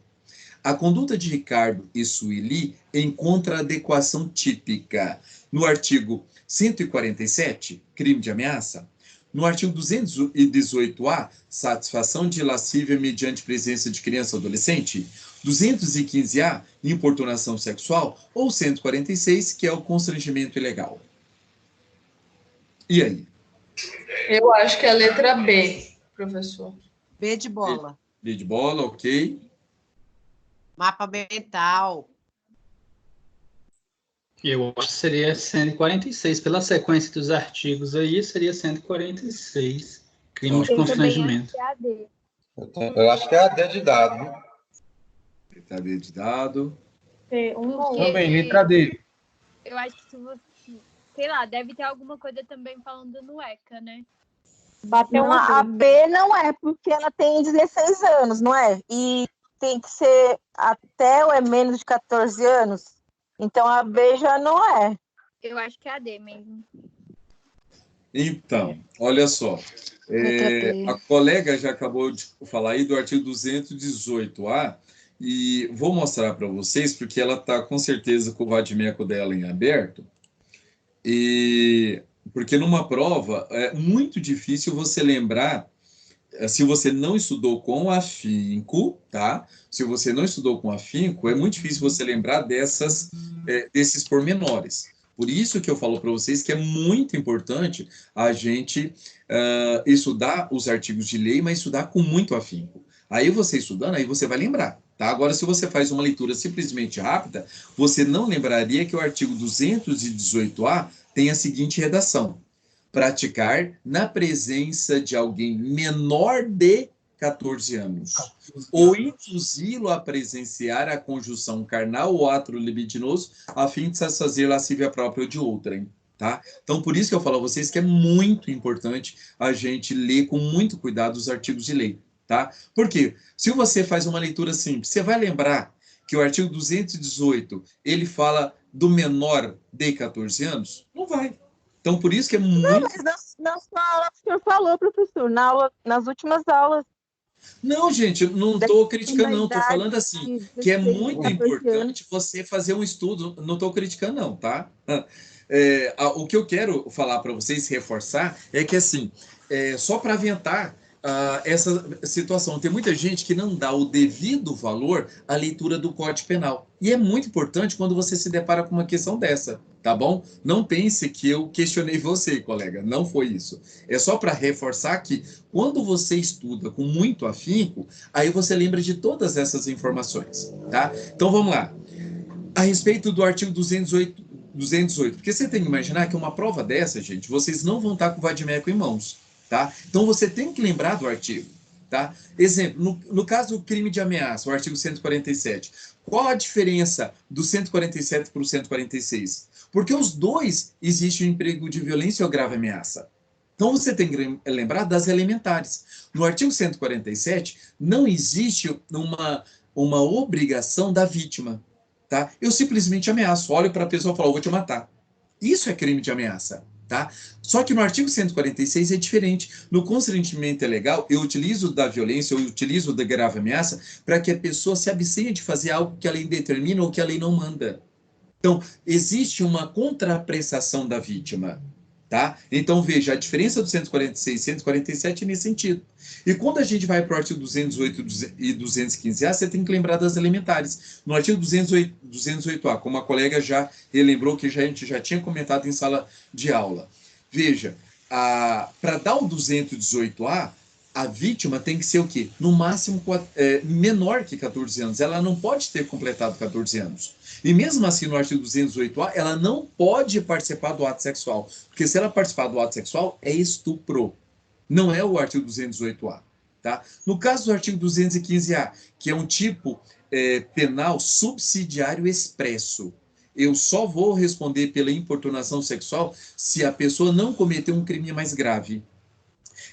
A conduta de Ricardo e Sueli encontra adequação típica no artigo 147, crime de ameaça, no artigo 218-A, satisfação de lascívia mediante presença de criança ou adolescente, 215-A, importunação sexual, ou 146, que é o constrangimento ilegal. E aí? Eu acho que é a letra B, professor. B de bola. B de bola, ok. Mapa mental. Eu acho que seria 146. Pela sequência dos artigos aí, seria 146. Crime de constrangimento. Eu acho que é a D de dado, né? Letra D de dado. Também, letra D. Eu acho que se você, sei lá, deve ter alguma coisa também falando no ECA, né? Não, a B não é, porque ela tem 16 anos, não é? E tem que ser até ou é menos de 14 anos. Então a B já não é. Eu acho que é a D mesmo. Então, olha só. A colega já acabou de falar aí do artigo 218A, e vou mostrar para vocês, porque ela está com certeza com o vade-mecum dela em aberto, e porque numa prova é muito difícil você lembrar, se você não estudou com afinco, tá? Se você não estudou com afinco, é muito difícil você lembrar desses pormenores. Por isso que eu falo para vocês que é muito importante a gente estudar os artigos de lei, mas estudar com muito afinco. Aí você estudando, aí você vai lembrar, tá? Agora, se você faz uma leitura simplesmente rápida, você não lembraria que o artigo 218A tem a seguinte redação: praticar na presença de alguém menor de 14 anos, ou induzi-lo a presenciar a conjunção carnal ou ato libidinoso, a fim de satisfazer lascívia própria ou de outrem, tá? Então, por isso que eu falo a vocês que é muito importante a gente ler com muito cuidado os artigos de lei, tá? Por quê? Se você faz uma leitura simples, você vai lembrar que o artigo 218, ele fala do menor de 14 anos? Não vai. Então, por isso que é muito... Não, mas na sua aula o senhor falou, professor, nas últimas aulas. Não, gente, não estou criticando, não. Estou falando assim, que é muito importante você fazer um estudo. Não estou criticando, não, tá? O que eu quero falar para vocês, reforçar, é que, assim, só para aventar essa situação, tem muita gente que não dá o devido valor à leitura do Código Penal. E é muito importante quando você se depara com uma questão dessa, tá bom? Não pense que eu questionei você, colega. Não foi isso. É só para reforçar que quando você estuda com muito afinco, aí você lembra de todas essas informações, tá? Então vamos lá. A respeito do artigo 218, porque você tem que imaginar que uma prova dessa, gente, vocês não vão estar com o vade-mecum em mãos, tá? Então você tem que lembrar do artigo, tá? Exemplo, no caso do crime de ameaça, o artigo 147, qual a diferença do 147 para o 146? Porque os dois existem o emprego de violência ou grave ameaça. Então você tem que lembrar das elementares. No artigo 147 não existe uma obrigação da vítima, tá? Eu simplesmente ameaço, olho para a pessoa e falo, vou te matar. Isso é crime de ameaça, tá? Só que no artigo 146 é diferente. No constrangimento ilegal, eu utilizo da violência, eu utilizo da grave ameaça para que a pessoa se abstenha de fazer algo que a lei determina ou que a lei não manda. Então, existe uma contraprestação da vítima, tá? Então, veja, a diferença do 146 e 147 é nesse sentido. E quando a gente vai para o artigo 208 e 215A, você tem que lembrar das elementares. No artigo 208A, como a colega já relembrou, que a gente já tinha comentado em sala de aula. Veja, para dar o 218A, a vítima tem que ser o quê? No máximo menor que 14 anos. Ela não pode ter completado 14 anos. E mesmo assim, no artigo 208A, ela não pode participar do ato sexual. Porque se ela participar do ato sexual, é estupro. Não é o artigo 208A. Tá? No caso do artigo 215A, que é um tipo penal subsidiário expresso, eu só vou responder pela importunação sexual se a pessoa não cometeu um crime mais grave.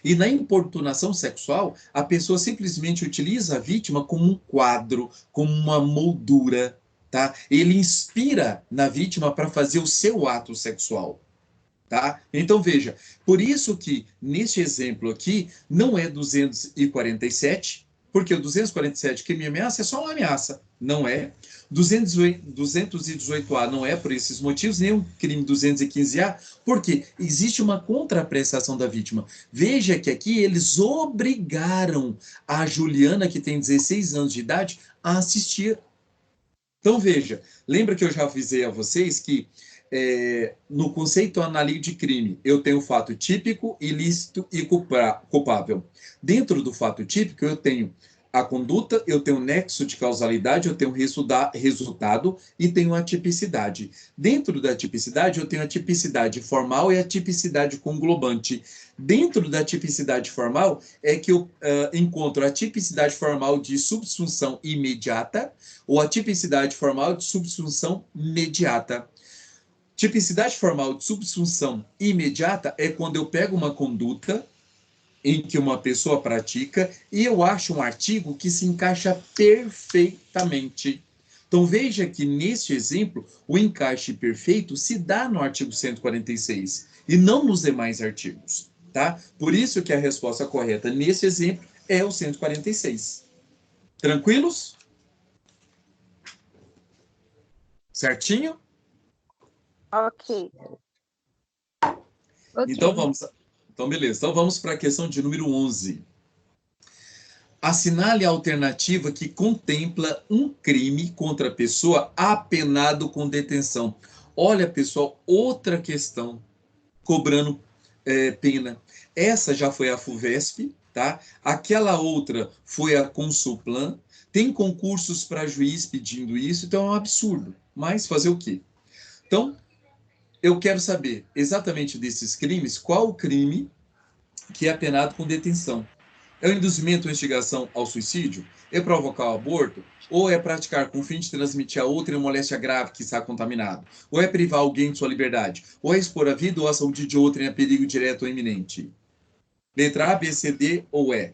E na importunação sexual, a pessoa simplesmente utiliza a vítima como um quadro, como uma moldura, tá? Ele inspira na vítima para fazer o seu ato sexual, tá? Então, veja, por isso que, neste exemplo aqui, não é 247, porque o 247, crime de ameaça, é só uma ameaça, não é. 218A não é por esses motivos, nem o crime 215A, porque existe uma contraprestação da vítima. Veja que aqui eles obrigaram a Juliana, que tem 16 anos de idade, a assistir. Então, veja, lembra que eu já avisei a vocês que no conceito analítico de crime, eu tenho fato típico, ilícito e culpável. Dentro do fato típico, eu tenho a conduta, eu tenho nexo de causalidade, eu tenho resultado e tenho a tipicidade. Dentro da tipicidade, eu tenho a tipicidade formal e a tipicidade conglobante. Dentro da tipicidade formal é que eu encontro a tipicidade formal de subsunção imediata ou a tipicidade formal de subsunção mediata. Tipicidade formal de subsunção imediata é quando eu pego uma conduta em que uma pessoa pratica e eu acho um artigo que se encaixa perfeitamente. Então, veja que, neste exemplo, o encaixe perfeito se dá no artigo 146 e não nos demais artigos, tá? Por isso que a resposta correta nesse exemplo é o 146. Tranquilos? Certinho? Ok. Então, beleza. Então, vamos para a questão de número 11. Assinale a alternativa que contempla um crime contra a pessoa apenado com detenção. Olha, pessoal, outra questão cobrando pena. Essa já foi a FUVESP, tá? Aquela outra foi a Consulplan. Tem concursos para juiz pedindo isso, então é um absurdo. Mas fazer o quê? Então, eu quero saber exatamente desses crimes, qual o crime que é apenado com detenção. É o induzimento ou instigação ao suicídio? É provocar o aborto? Ou é praticar com o fim de transmitir a outra uma moléstia grave que está contaminado? Ou é privar alguém de sua liberdade? Ou é expor a vida ou a saúde de outrem a perigo direto ou iminente? Letra A, B, C, D ou E?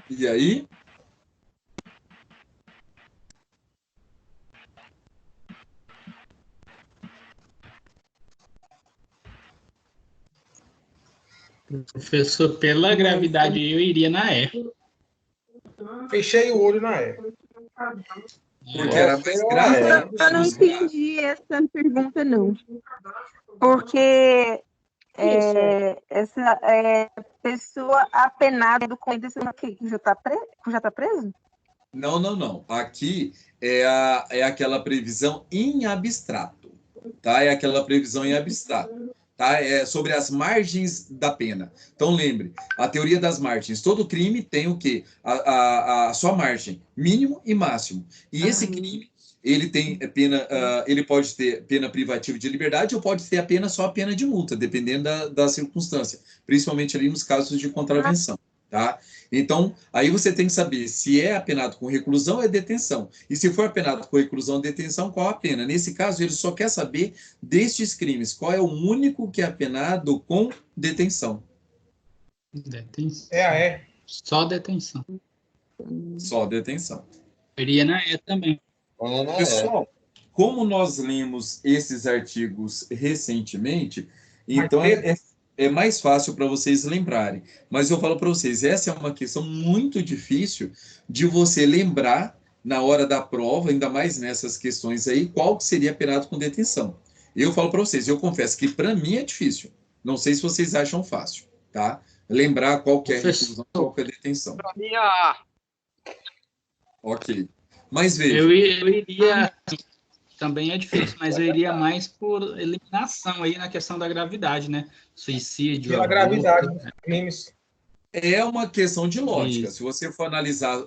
E aí? Professor, pela gravidade eu iria na E. Fechei o olho na E. Porque era mais grave. Eu não entendi essa pergunta, não. Porque essa pessoa apenada com detenção que já está preso? Não. Aqui é aquela previsão em abstrato, tá? É aquela previsão em abstrato, tá? É sobre as margens da pena. Então, lembre, a teoria das margens. Todo crime tem o quê? A sua margem, mínimo e máximo. E esse crime, ele tem pena, ele pode ter pena privativa de liberdade ou pode ter só a pena de multa, dependendo da circunstância, principalmente ali nos casos de contravenção, tá? Então, aí você tem que saber se é apenado com reclusão ou é detenção. E se for apenado com reclusão ou detenção, qual a pena? Nesse caso, ele só quer saber destes crimes, qual é o único que é apenado com detenção. Detenção. É a E. Só detenção. Só detenção. Eu iria na E também. Pessoal, como nós lemos esses artigos recentemente, então é mais fácil para vocês lembrarem. Mas eu falo para vocês, essa é uma questão muito difícil de você lembrar na hora da prova, ainda mais nessas questões aí, qual que seria apenado com detenção. Eu falo para vocês, eu confesso que para mim é difícil. Não sei se vocês acham fácil, tá? Lembrar qual que é a reclusão, qual que é a detenção. Para mim, A. Ok. Mas veja. Eu iria... Também é difícil, mas eu iria mais por eliminação aí na questão da gravidade, né? Suicídio. Pela gravidade dos crimes. É uma questão de lógica. Isso. Se você for analisar,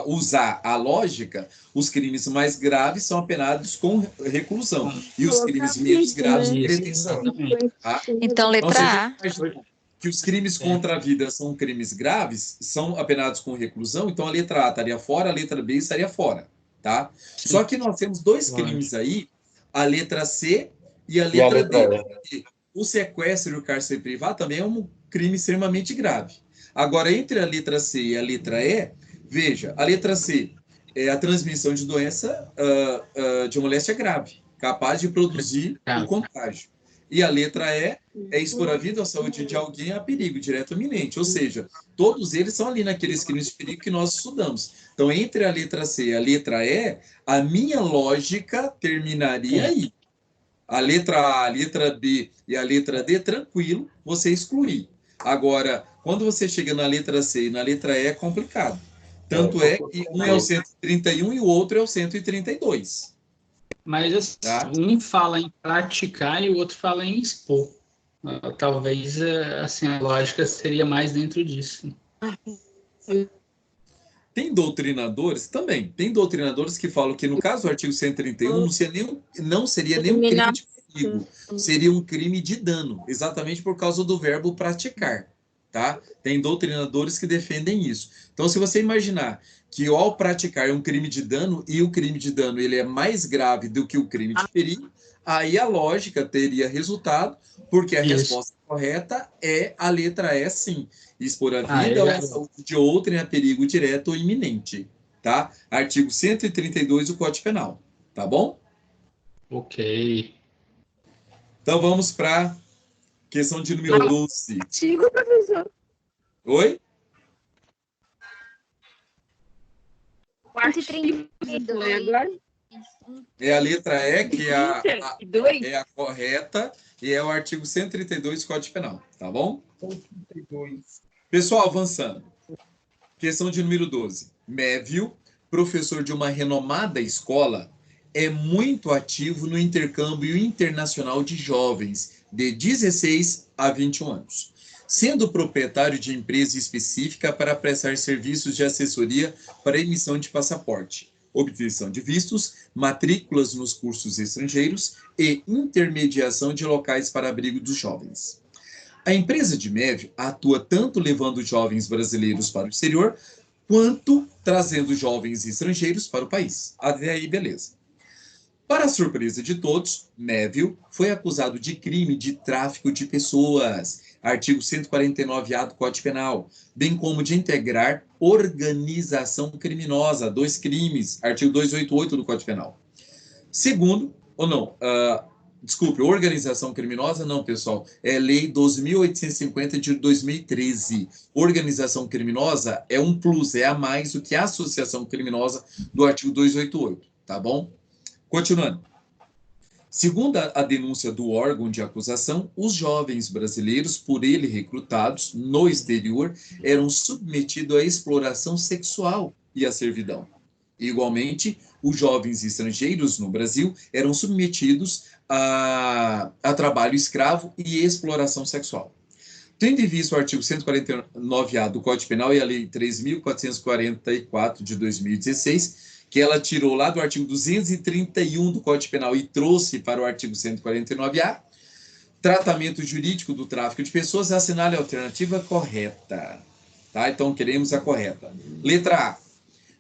usar a lógica, os crimes mais graves são apenados com reclusão. E os crimes menos graves com detenção. Tá? Então, letra A. Que os crimes contra a vida são crimes graves, são apenados com reclusão, então a letra A estaria fora, a letra B estaria fora. Tá? Só que nós temos dois crimes aí, a letra C e a letra D. O sequestro e o cárcere privado também é um crime extremamente grave. Agora, entre a letra C e a letra E, veja, a letra C é a transmissão de doença de moléstia grave, capaz de produzir um contágio. E a letra E é expor a vida ou a saúde de alguém a perigo direto ou iminente. Ou seja, todos eles são ali naqueles crimes de perigo que nós estudamos. Então, entre a letra C e a letra E, a minha lógica terminaria aí. A letra A, a letra B e a letra D, tranquilo, você excluir. Agora, Quando você chega na letra C e na letra E, é complicado. Tanto é que um é o 131 e o outro é o 132. Mas assim, Tá? um fala em praticar e o outro fala em expor. Talvez assim, a lógica seria mais dentro disso. Tem doutrinadores também. Tem doutrinadores que falam que, no caso do artigo 131, não seria nem um crime de perigo, seria um crime de dano, exatamente por causa do verbo praticar. Tá? Tem doutrinadores que defendem isso. Então, se você imaginar que ao praticar é um crime de dano e o crime de dano ele é mais grave do que o crime de perigo, aí a lógica teria resultado, porque a resposta correta é a letra E, sim. Expor a vida ou a saúde de outrem a perigo direto ou iminente. Tá? Artigo 132 do Código Penal. Tá bom? Ok. Então, vamos para questão de número 12. Artigo, professor. Oi? 132. É a letra E, que é a correta, e é o artigo 132 do Código Penal. Tá bom? 132. Pessoal, avançando. Questão de número 12. Mévio, professor de uma renomada escola, é muito ativo no intercâmbio internacional de jovens de 16 a 21 anos, sendo proprietário de empresa específica para prestar serviços de assessoria para emissão de passaporte, obtenção de vistos, matrículas nos cursos estrangeiros e intermediação de locais para abrigo dos jovens. A empresa de Mévio atua tanto levando jovens brasileiros para o exterior, quanto trazendo jovens estrangeiros para o país. Até aí, beleza. Para a surpresa de todos, Mévio foi acusado de crime de tráfico de pessoas, artigo 149-A do Código Penal, bem como de integrar organização criminosa, 2 crimes, artigo 288 do Código Penal. Segundo, ou não, desculpe, organização criminosa, não, pessoal, é Lei 12.850 de 2013. Organização criminosa é um plus, é a mais do que a associação criminosa do artigo 288, tá bom? Continuando. Segundo a denúncia do órgão de acusação, os jovens brasileiros, por ele recrutados no exterior, eram submetidos à exploração sexual e à servidão. Igualmente, os jovens estrangeiros no Brasil eram submetidos a trabalho escravo e exploração sexual. Tendo em vista o artigo 149-A do Código Penal e a Lei 3.444 de 2016, que ela tirou lá do artigo 231 do Código Penal e trouxe para o artigo 149-A, tratamento jurídico do tráfico de pessoas, assinale a alternativa correta. Tá? Então, queremos a correta. Letra A.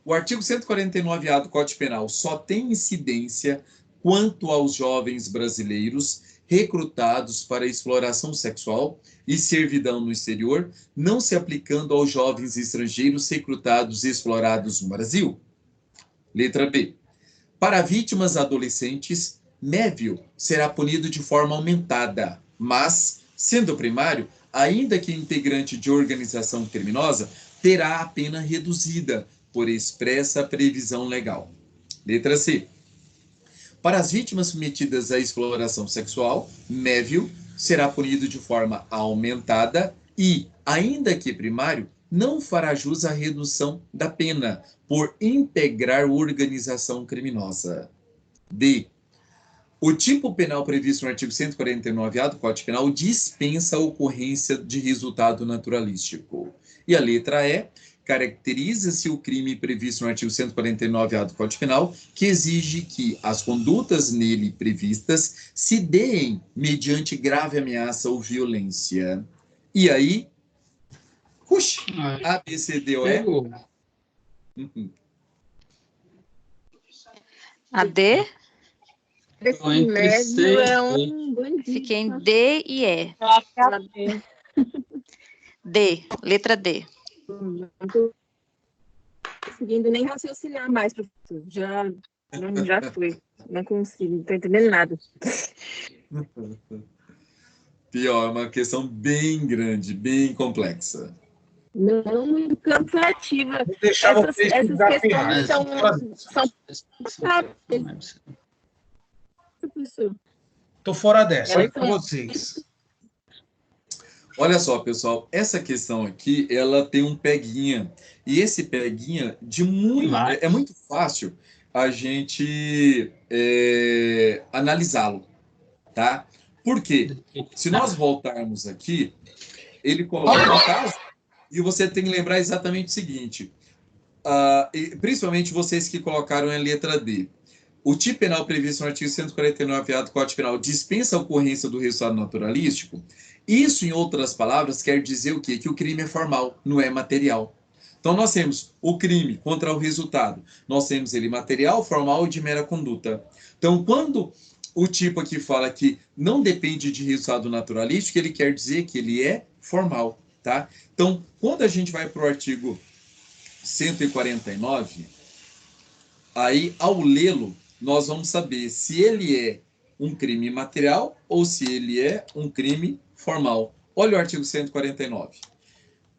O artigo 149-A do Código Penal só tem incidência quanto aos jovens brasileiros recrutados para exploração sexual e servidão no exterior, não se aplicando aos jovens estrangeiros recrutados e explorados no Brasil. Letra B. Para vítimas adolescentes, Mévio será punido de forma aumentada, mas, sendo primário, ainda que integrante de organização criminosa, terá a pena reduzida, por expressa previsão legal. Letra C. Para as vítimas submetidas à exploração sexual, Mévio será punido de forma aumentada e, ainda que primário, não fará jus à redução da pena por integrar organização criminosa. D. O tipo penal previsto no artigo 149-A do Código Penal dispensa a ocorrência de resultado naturalístico. E a letra E. Caracteriza-se o crime previsto no artigo 149-A do Código Penal, que exige que as condutas nele previstas se deem mediante grave ameaça ou violência. E aí, puxa, A, B, C, D, O, E. A D? Mévio é um bandido. Fiquei em D e E. D, letra D. Não estou conseguindo nem raciocinar mais, professor. Já foi. Não consigo, não estou entendendo nada. Pior, é uma questão bem grande, bem complexa. Não muito cansativa. Deixava Essas questões são Estou fora dessa, aí com vocês. Olha só, pessoal, essa questão aqui, ela tem um peguinha. E esse peguinha é muito fácil a gente analisá-lo, tá? Por quê? Se nós voltarmos aqui, ele coloca um caso e você tem que lembrar exatamente o seguinte, principalmente vocês que colocaram a letra D. O tipo penal previsto no artigo 149A do Código Penal dispensa a ocorrência do resultado naturalístico. Isso, em outras palavras, quer dizer o quê? Que o crime é formal, não é material. Então, nós temos o crime contra o resultado. Nós temos ele material, formal e de mera conduta. Então, quando o tipo aqui fala que não depende de resultado naturalístico, ele quer dizer que ele é formal, tá? Então, quando a gente vai para o artigo 149, aí, ao lê-lo, nós vamos saber se ele é um crime material ou se ele é um crime formal. Olha o artigo 149.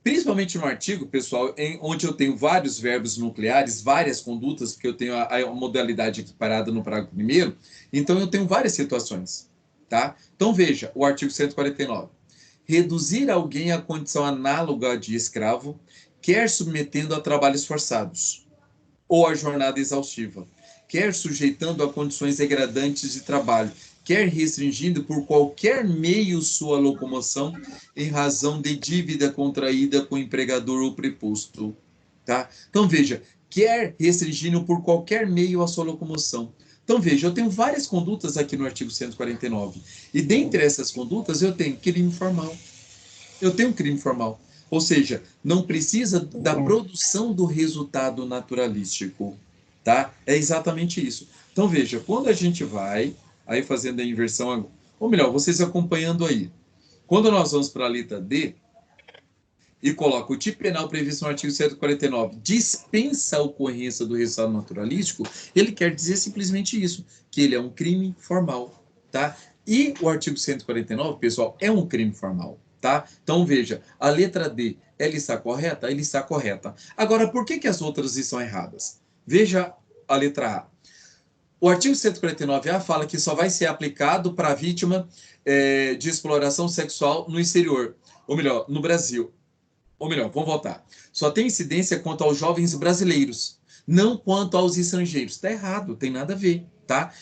Principalmente no artigo, pessoal, onde eu tenho vários verbos nucleares, várias condutas, porque eu tenho a modalidade equiparada no parágrafo primeiro, então eu tenho várias situações, tá? Então veja, o artigo 149. Reduzir alguém à condição análoga de escravo, quer submetendo a trabalhos forçados, ou a jornada exaustiva, quer sujeitando a condições degradantes de trabalho, quer restringindo por qualquer meio sua locomoção em razão de dívida contraída com o empregador ou preposto. Tá? Então, veja, quer restringindo por qualquer meio a sua locomoção. Então, veja, eu tenho várias condutas aqui no artigo 149. E dentre essas condutas, eu tenho crime formal. Eu tenho crime formal. Ou seja, não precisa da produção do resultado naturalístico. Tá? É exatamente isso. Então, veja, quando a gente vai aí fazendo a inversão, ou melhor, vocês acompanhando aí. Quando nós vamos para a letra D e coloca o tipo penal previsto no artigo 149 dispensa a ocorrência do resultado naturalístico, ele quer dizer simplesmente isso, que ele é um crime formal, tá? E o artigo 149, pessoal, é um crime formal, tá? Então, veja, a letra D, ela está correta? Ela está correta. Agora, por que as outras estão erradas? Veja a letra A. O artigo 149A fala que só vai ser aplicado para a vítima de exploração sexual no exterior, ou melhor, no Brasil. Ou melhor, vamos voltar. Só tem incidência quanto aos jovens brasileiros, não quanto aos estrangeiros. Está errado, tem nada a ver, tá?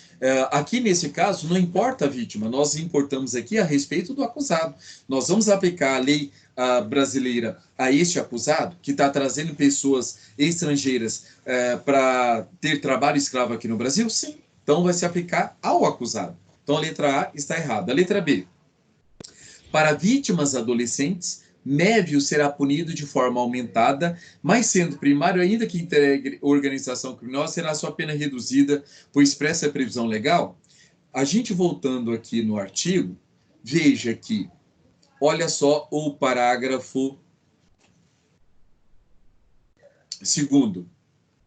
Aqui, nesse caso, não importa a vítima, nós importamos aqui a respeito do acusado. Nós vamos aplicar a lei brasileira a este acusado, que está trazendo pessoas estrangeiras para ter trabalho escravo aqui no Brasil? Sim. Então, vai se aplicar ao acusado. Então, a letra A está errada. A letra B. Para vítimas adolescentes, médio será punido de forma aumentada, mas sendo primário, ainda que integre organização criminosa, será sua pena reduzida por expressa previsão legal. A gente voltando aqui no artigo, veja que, olha só o parágrafo 2º,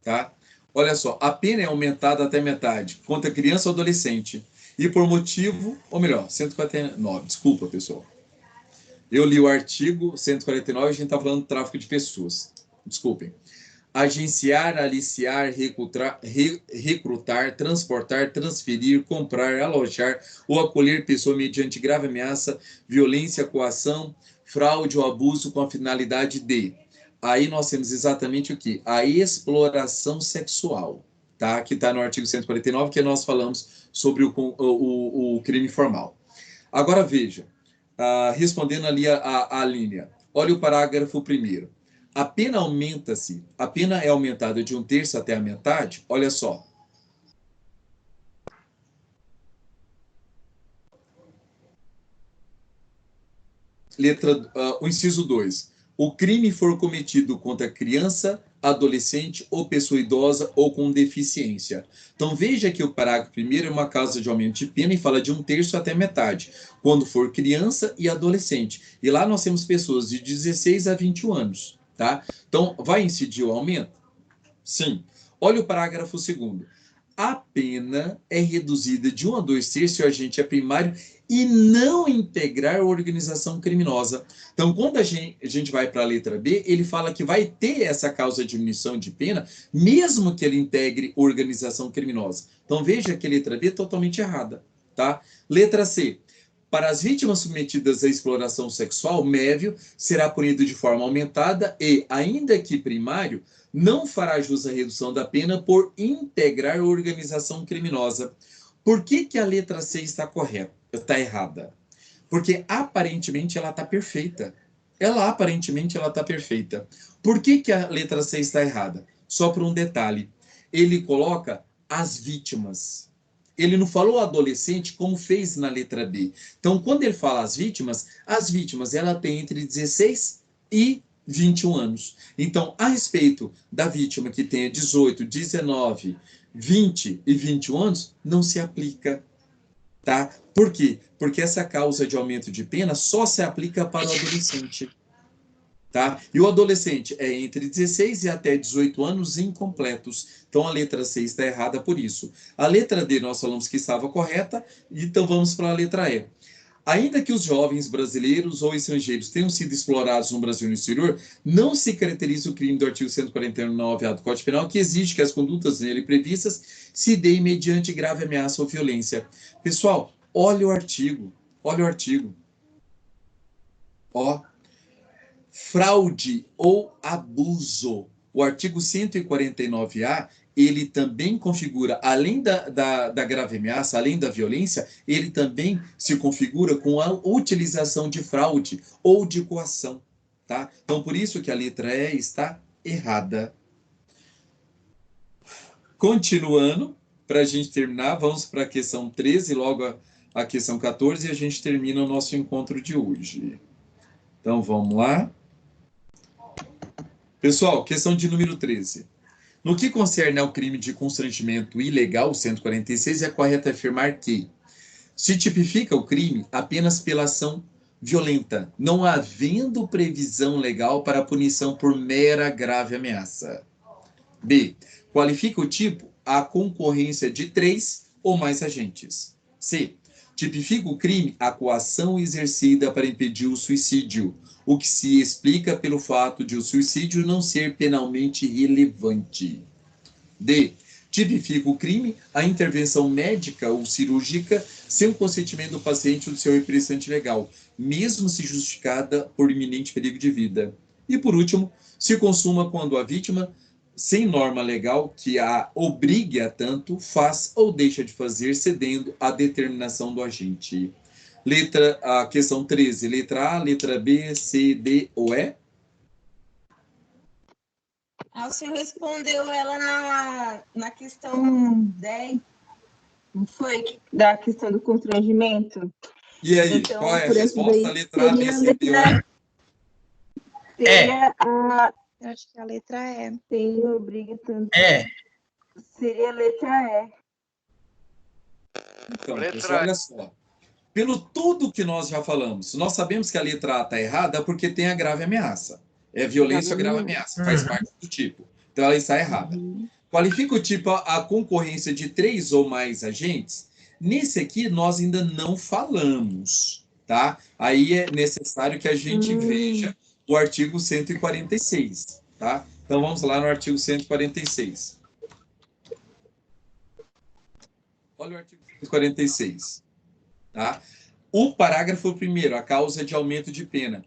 tá? Olha só, a pena é aumentada até metade contra criança ou adolescente, e por motivo, ou melhor, 149, desculpa, pessoal. Eu li o artigo 149, a gente está falando de tráfico de pessoas. Desculpem. Agenciar, aliciar, recrutar, transportar, transferir, comprar, alojar ou acolher pessoa mediante grave ameaça, violência, coação, fraude ou abuso com a finalidade de... Aí nós temos exatamente o quê? A exploração sexual, tá? Que está no artigo 149, que nós falamos sobre o crime formal. Agora veja. Respondendo ali a linha, olha o parágrafo 1º. A pena aumenta-se, a pena é aumentada de 1/3 até a metade, olha só. O inciso 2. O crime for cometido contra criança, adolescente ou pessoa idosa ou com deficiência. Então, veja que o parágrafo 1º é uma causa de aumento de pena e fala de 1/3 até metade, quando for criança e adolescente. E lá nós temos pessoas de 16 a 21 anos, tá? Então, vai incidir o aumento? Sim. Olha o parágrafo 2º. A pena é reduzida de 1 a 2/3 se o agente é primário e não integrar a organização criminosa. Então, quando a gente vai para a letra B, ele fala que vai ter essa causa de diminuição de pena, mesmo que ele integre organização criminosa. Então, veja que a letra B é totalmente errada, tá? Letra C. Para as vítimas submetidas à exploração sexual, mévio será punido de forma aumentada e, ainda que primário, não fará jus à redução da pena por integrar organização criminosa. Por que a letra C está correta? Está errada? Porque aparentemente ela está perfeita. Aparentemente ela está perfeita. Por que a letra C está errada? Só por um detalhe. Ele coloca as vítimas. Ele não falou adolescente como fez na letra B. Então, quando ele fala as vítimas ela tem entre 16 e 21 anos. Então, a respeito da vítima que tenha 18, 19, 20 e 21 anos, não se aplica. Tá? Por quê? Porque essa causa de aumento de pena só se aplica para o adolescente. Tá? E o adolescente é entre 16 e até 18 anos incompletos. Então, a letra C está errada por isso. A letra D nós falamos que estava correta, então vamos para a letra E. Ainda que os jovens brasileiros ou estrangeiros tenham sido explorados no Brasil e no exterior, não se caracteriza o crime do artigo 149A do Código Penal, que exige que as condutas nele previstas se deem mediante grave ameaça ou violência. Pessoal, olha o artigo. Olha o artigo. Ó. Fraude ou abuso. O artigo 149A, ele também configura, além da grave ameaça, além da violência, ele também se configura com a utilização de fraude ou de coação. Tá? Então, por isso que a letra E está errada. Continuando, para a gente terminar, vamos para a questão 13, logo a questão 14, e a gente termina o nosso encontro de hoje. Então, vamos lá. Pessoal, questão de número 13. No que concerne ao crime de constrangimento ilegal, 146, é correto afirmar que se tipifica o crime apenas pela ação violenta, não havendo previsão legal para punição por mera grave ameaça. B. Qualifica o tipo a concorrência de 3 ou mais agentes. C. Tipifica o crime a coação exercida para impedir o suicídio, o que se explica pelo fato de o suicídio não ser penalmente relevante. D. Tipifica o crime a intervenção médica ou cirúrgica sem o consentimento do paciente ou do seu representante legal, mesmo se justificada por iminente perigo de vida. E, por último, se consuma quando a vítima, sem norma legal que a obrigue a tanto, faz ou deixa de fazer, cedendo à determinação do agente. A questão 13, letra A, letra B, C, D ou E? O senhor respondeu ela na questão 10, não foi? Da questão do constrangimento. E aí, então, qual é a resposta? Letra A, B, C, D ou E? Seria a... Eu acho que a letra E. Tem obriga tanto. Seria a letra E. Então, pessoal, olha só. Pelo tudo que nós já falamos, nós sabemos que a letra A está errada porque tem a grave ameaça. É violência ou grave ameaça, faz parte do tipo. Então, ela está errada. Qualifica o tipo a concorrência de 3 ou mais agentes? Nesse aqui, nós ainda não falamos, tá? Aí é necessário que a gente veja o artigo 146, tá? Então, vamos lá no artigo 146. Olha o artigo 146. Tá? O parágrafo 1º, a causa de aumento de pena.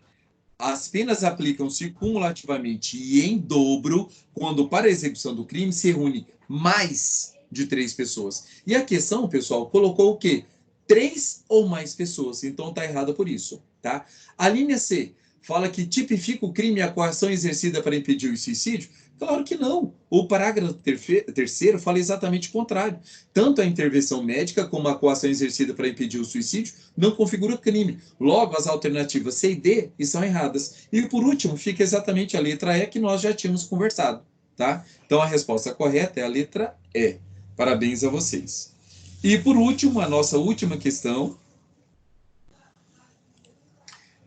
As penas aplicam-se cumulativamente e em dobro quando para a execução do crime se reúne mais de 3 pessoas. E a questão, pessoal, colocou o quê? 3 ou mais pessoas. Então está errada por isso. Tá? A linha C fala que tipifica o crime a coação exercida para impedir o suicídio? Claro que não. O parágrafo 3º fala exatamente o contrário. Tanto a intervenção médica como a coação exercida para impedir o suicídio não configura crime. Logo, as alternativas C e D estão erradas. E, por último, fica exatamente a letra E que nós já tínhamos conversado. Tá? Então, a resposta correta é a letra E. Parabéns a vocês. E, por último, a nossa última questão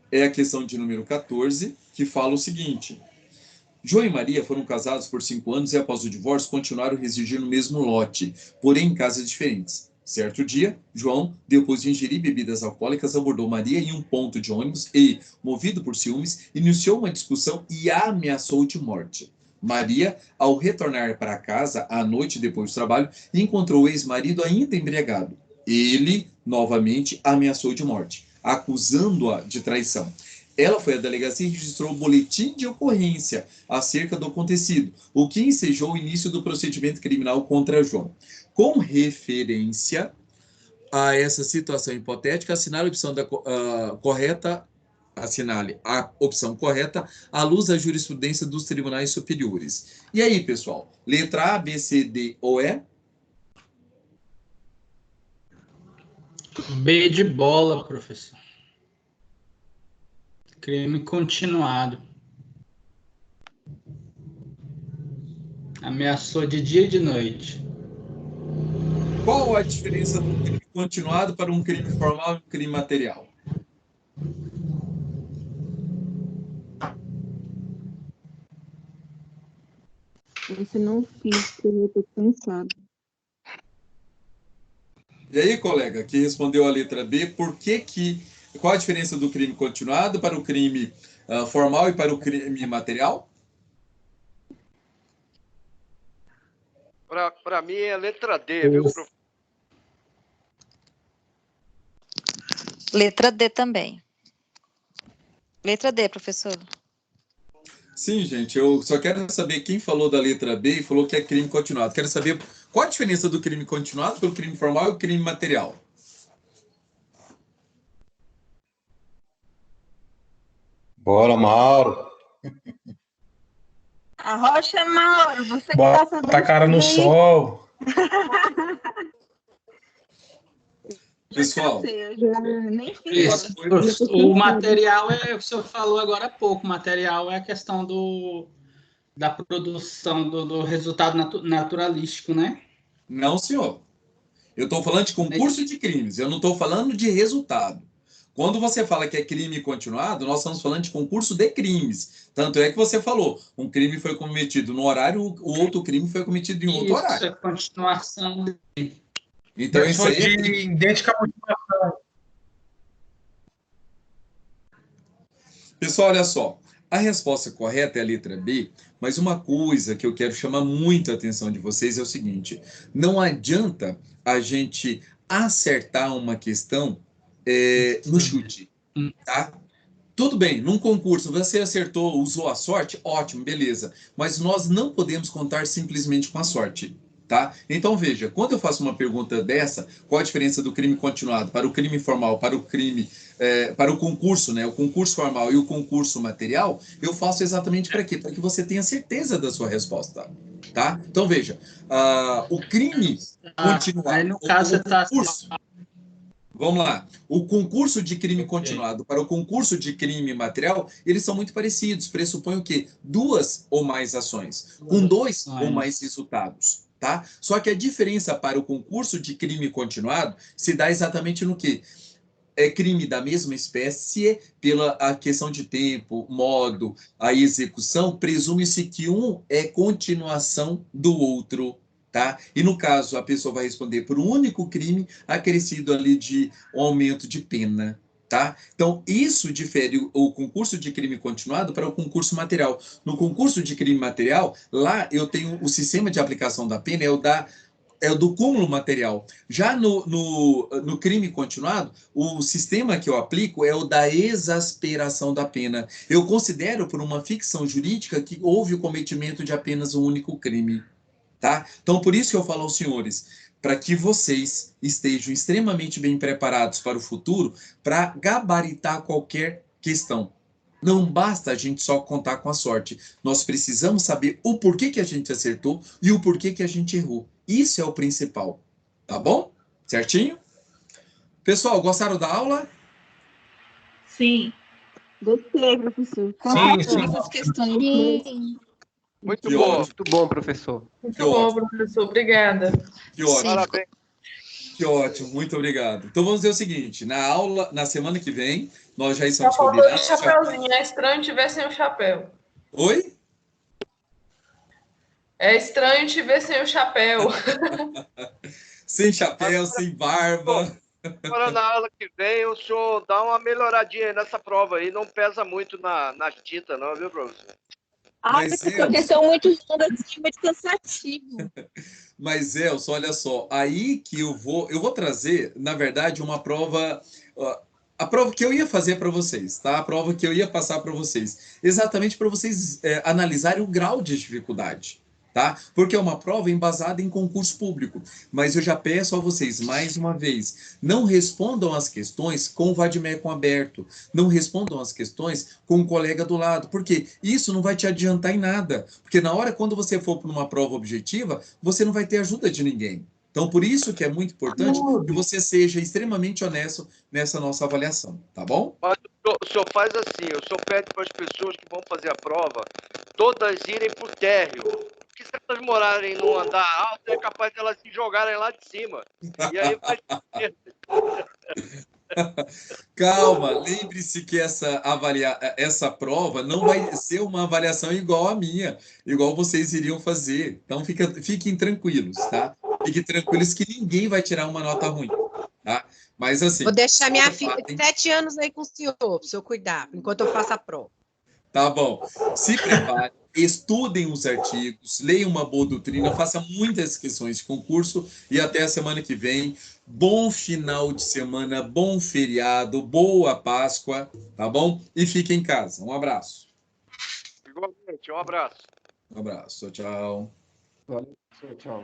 é a questão de número 14, que fala o seguinte... João e Maria foram casados por 5 anos e, após o divórcio, continuaram a residir no mesmo lote, porém em casas diferentes. Certo dia, João, depois de ingerir bebidas alcoólicas, abordou Maria em um ponto de ônibus e, movido por ciúmes, iniciou uma discussão e a ameaçou de morte. Maria, ao retornar para casa à noite depois do trabalho, encontrou o ex-marido ainda embriagado. Ele, novamente, a ameaçou de morte. acusando-a de traição. Ela foi à delegacia e registrou o boletim de ocorrência acerca do acontecido, o que ensejou o início do procedimento criminal contra João. Com referência a essa situação hipotética, assinale a opção correta, assinale a opção correta à luz da jurisprudência dos tribunais superiores. E aí, pessoal? Letra A, B, C, D ou E? B de bola, professor. Crime continuado. Ameaçou de dia e de noite. Qual a diferença do crime continuado para um crime formal e um crime material? Você não fiz, eu tô pensando. E aí, colega, que respondeu a letra B, qual a diferença do crime continuado para o crime formal e para o crime material? Para mim é letra D, viu, professor? Letra D também. Letra D, professor. Sim, gente, eu só quero saber quem falou da letra B e falou que é crime continuado. Quero saber qual a diferença do crime continuado pelo crime formal e o crime material. Bora, Mauro. Arrocha, Mauro, você que Bota tá sabendo. a cara no sol. Pessoal, Nem fiz. O material o senhor falou agora há pouco, o material é a questão da produção do resultado naturalístico, né? não, senhor. Eu estou falando de concurso de crimes, eu não estou falando de resultado. Quando você fala que é crime continuado, nós estamos falando de concurso de crimes. Tanto é que você falou, um crime foi cometido no horário, o outro crime foi cometido em outro horário. Isso é continuação. Então, isso aí é de idêntica motivação. Pessoal, olha só. A resposta correta é a letra B, mas uma coisa que eu quero chamar muito a atenção de vocês é o seguinte: não adianta a gente acertar uma questão no chute, tá? Tudo bem, num concurso você acertou, usou a sorte, ótimo, beleza. Mas nós não podemos contar simplesmente com a sorte, tá? Então veja, quando eu faço uma pergunta dessa, qual a diferença do crime continuado para o crime formal, para o crime, para o concurso, né? O concurso formal e o concurso material, eu faço exatamente para quê? Para que você tenha certeza da sua resposta, tá? Então veja, o crime continuado, aí no caso o concurso, vamos lá. O concurso de crime continuado para o concurso de crime material, eles são muito parecidos. Pressupõe o quê? 2 ou mais ações, com 2 ou mais resultados, tá? Só que a diferença para o concurso de crime continuado se dá exatamente no quê? É crime da mesma espécie, pela a questão de tempo, modo, a execução, presume-se que um é continuação do outro, tá? E no caso, a pessoa vai responder por um único crime acrescido ali de um aumento de pena, tá? Então, isso difere o concurso de crime continuado para o concurso material. No concurso de crime material, lá eu tenho o sistema de aplicação da pena, é o do cúmulo material. Já no crime continuado, o sistema que eu aplico é o da exasperação da pena. Eu considero, por uma ficção jurídica, que houve o cometimento de apenas um único crime. Tá? Então, por isso que eu falo aos senhores, para que vocês estejam extremamente bem preparados para o futuro, para gabaritar qualquer questão. Não basta a gente só contar com a sorte. Nós precisamos saber o porquê que a gente acertou e o porquê que a gente errou. Isso é o principal. Tá bom? Certinho? Pessoal, gostaram da aula? Sim. Gostei, professor. Sim. Essas questões. Sim. Muito Que bom. ótimo. Muito bom, professor. Muito Que bom, ótimo. professor. Obrigada. Que ótimo. Parabéns. Que ótimo, muito obrigado. Então vamos dizer o seguinte, na semana que vem, nós já estamos Só faltou combinados. de chapéuzinho. É estranho te ver sem o chapéu. Oi? É estranho te ver sem o chapéu. Sem chapéu, sem barba. Agora, na aula que vem, o senhor dá uma melhoradinha aí nessa prova aí. Não pesa muito na tinta, não, viu, professor? Mas, Porque são muitos assim, muito cansativo. Mas, Elson, olha só, aí que eu vou trazer, na verdade, uma prova a prova que eu ia fazer para vocês, tá? A prova que eu ia passar para vocês, exatamente para vocês analisarem o grau de dificuldade, tá? Porque é uma prova embasada em concurso público. Mas eu já peço a vocês, mais uma vez, não respondam as questões com o vade-mecum aberto, não respondam as questões com o colega do lado, porque isso não vai te adiantar em nada. Porque na hora, quando você for para uma prova objetiva, você não vai ter ajuda de ninguém. Então, por isso que é muito importante que você seja extremamente honesto nessa nossa avaliação, tá bom? Mas o senhor faz assim, o senhor pede para as pessoas que vão fazer a prova, todas irem para o térreo. Porque se elas morarem num andar alto, é capaz de elas se jogarem lá de cima. E aí vai... Calma, lembre-se que essa prova não vai ser uma avaliação igual a minha, igual vocês iriam fazer. Então, fiquem tranquilos, tá? Fiquem tranquilos que ninguém vai tirar uma nota ruim, tá? Mas assim... Vou deixar minha filha de 7 anos aí com o senhor, para o senhor cuidar, enquanto eu faço a prova. Tá bom. Se preparem, estudem os artigos, leiam uma boa doutrina, façam muitas questões de concurso e até a semana que vem. Bom final de semana, bom feriado, boa Páscoa, tá bom? E fiquem em casa. Um abraço. Igualmente, um abraço. Um abraço. Tchau. Valeu, tchau.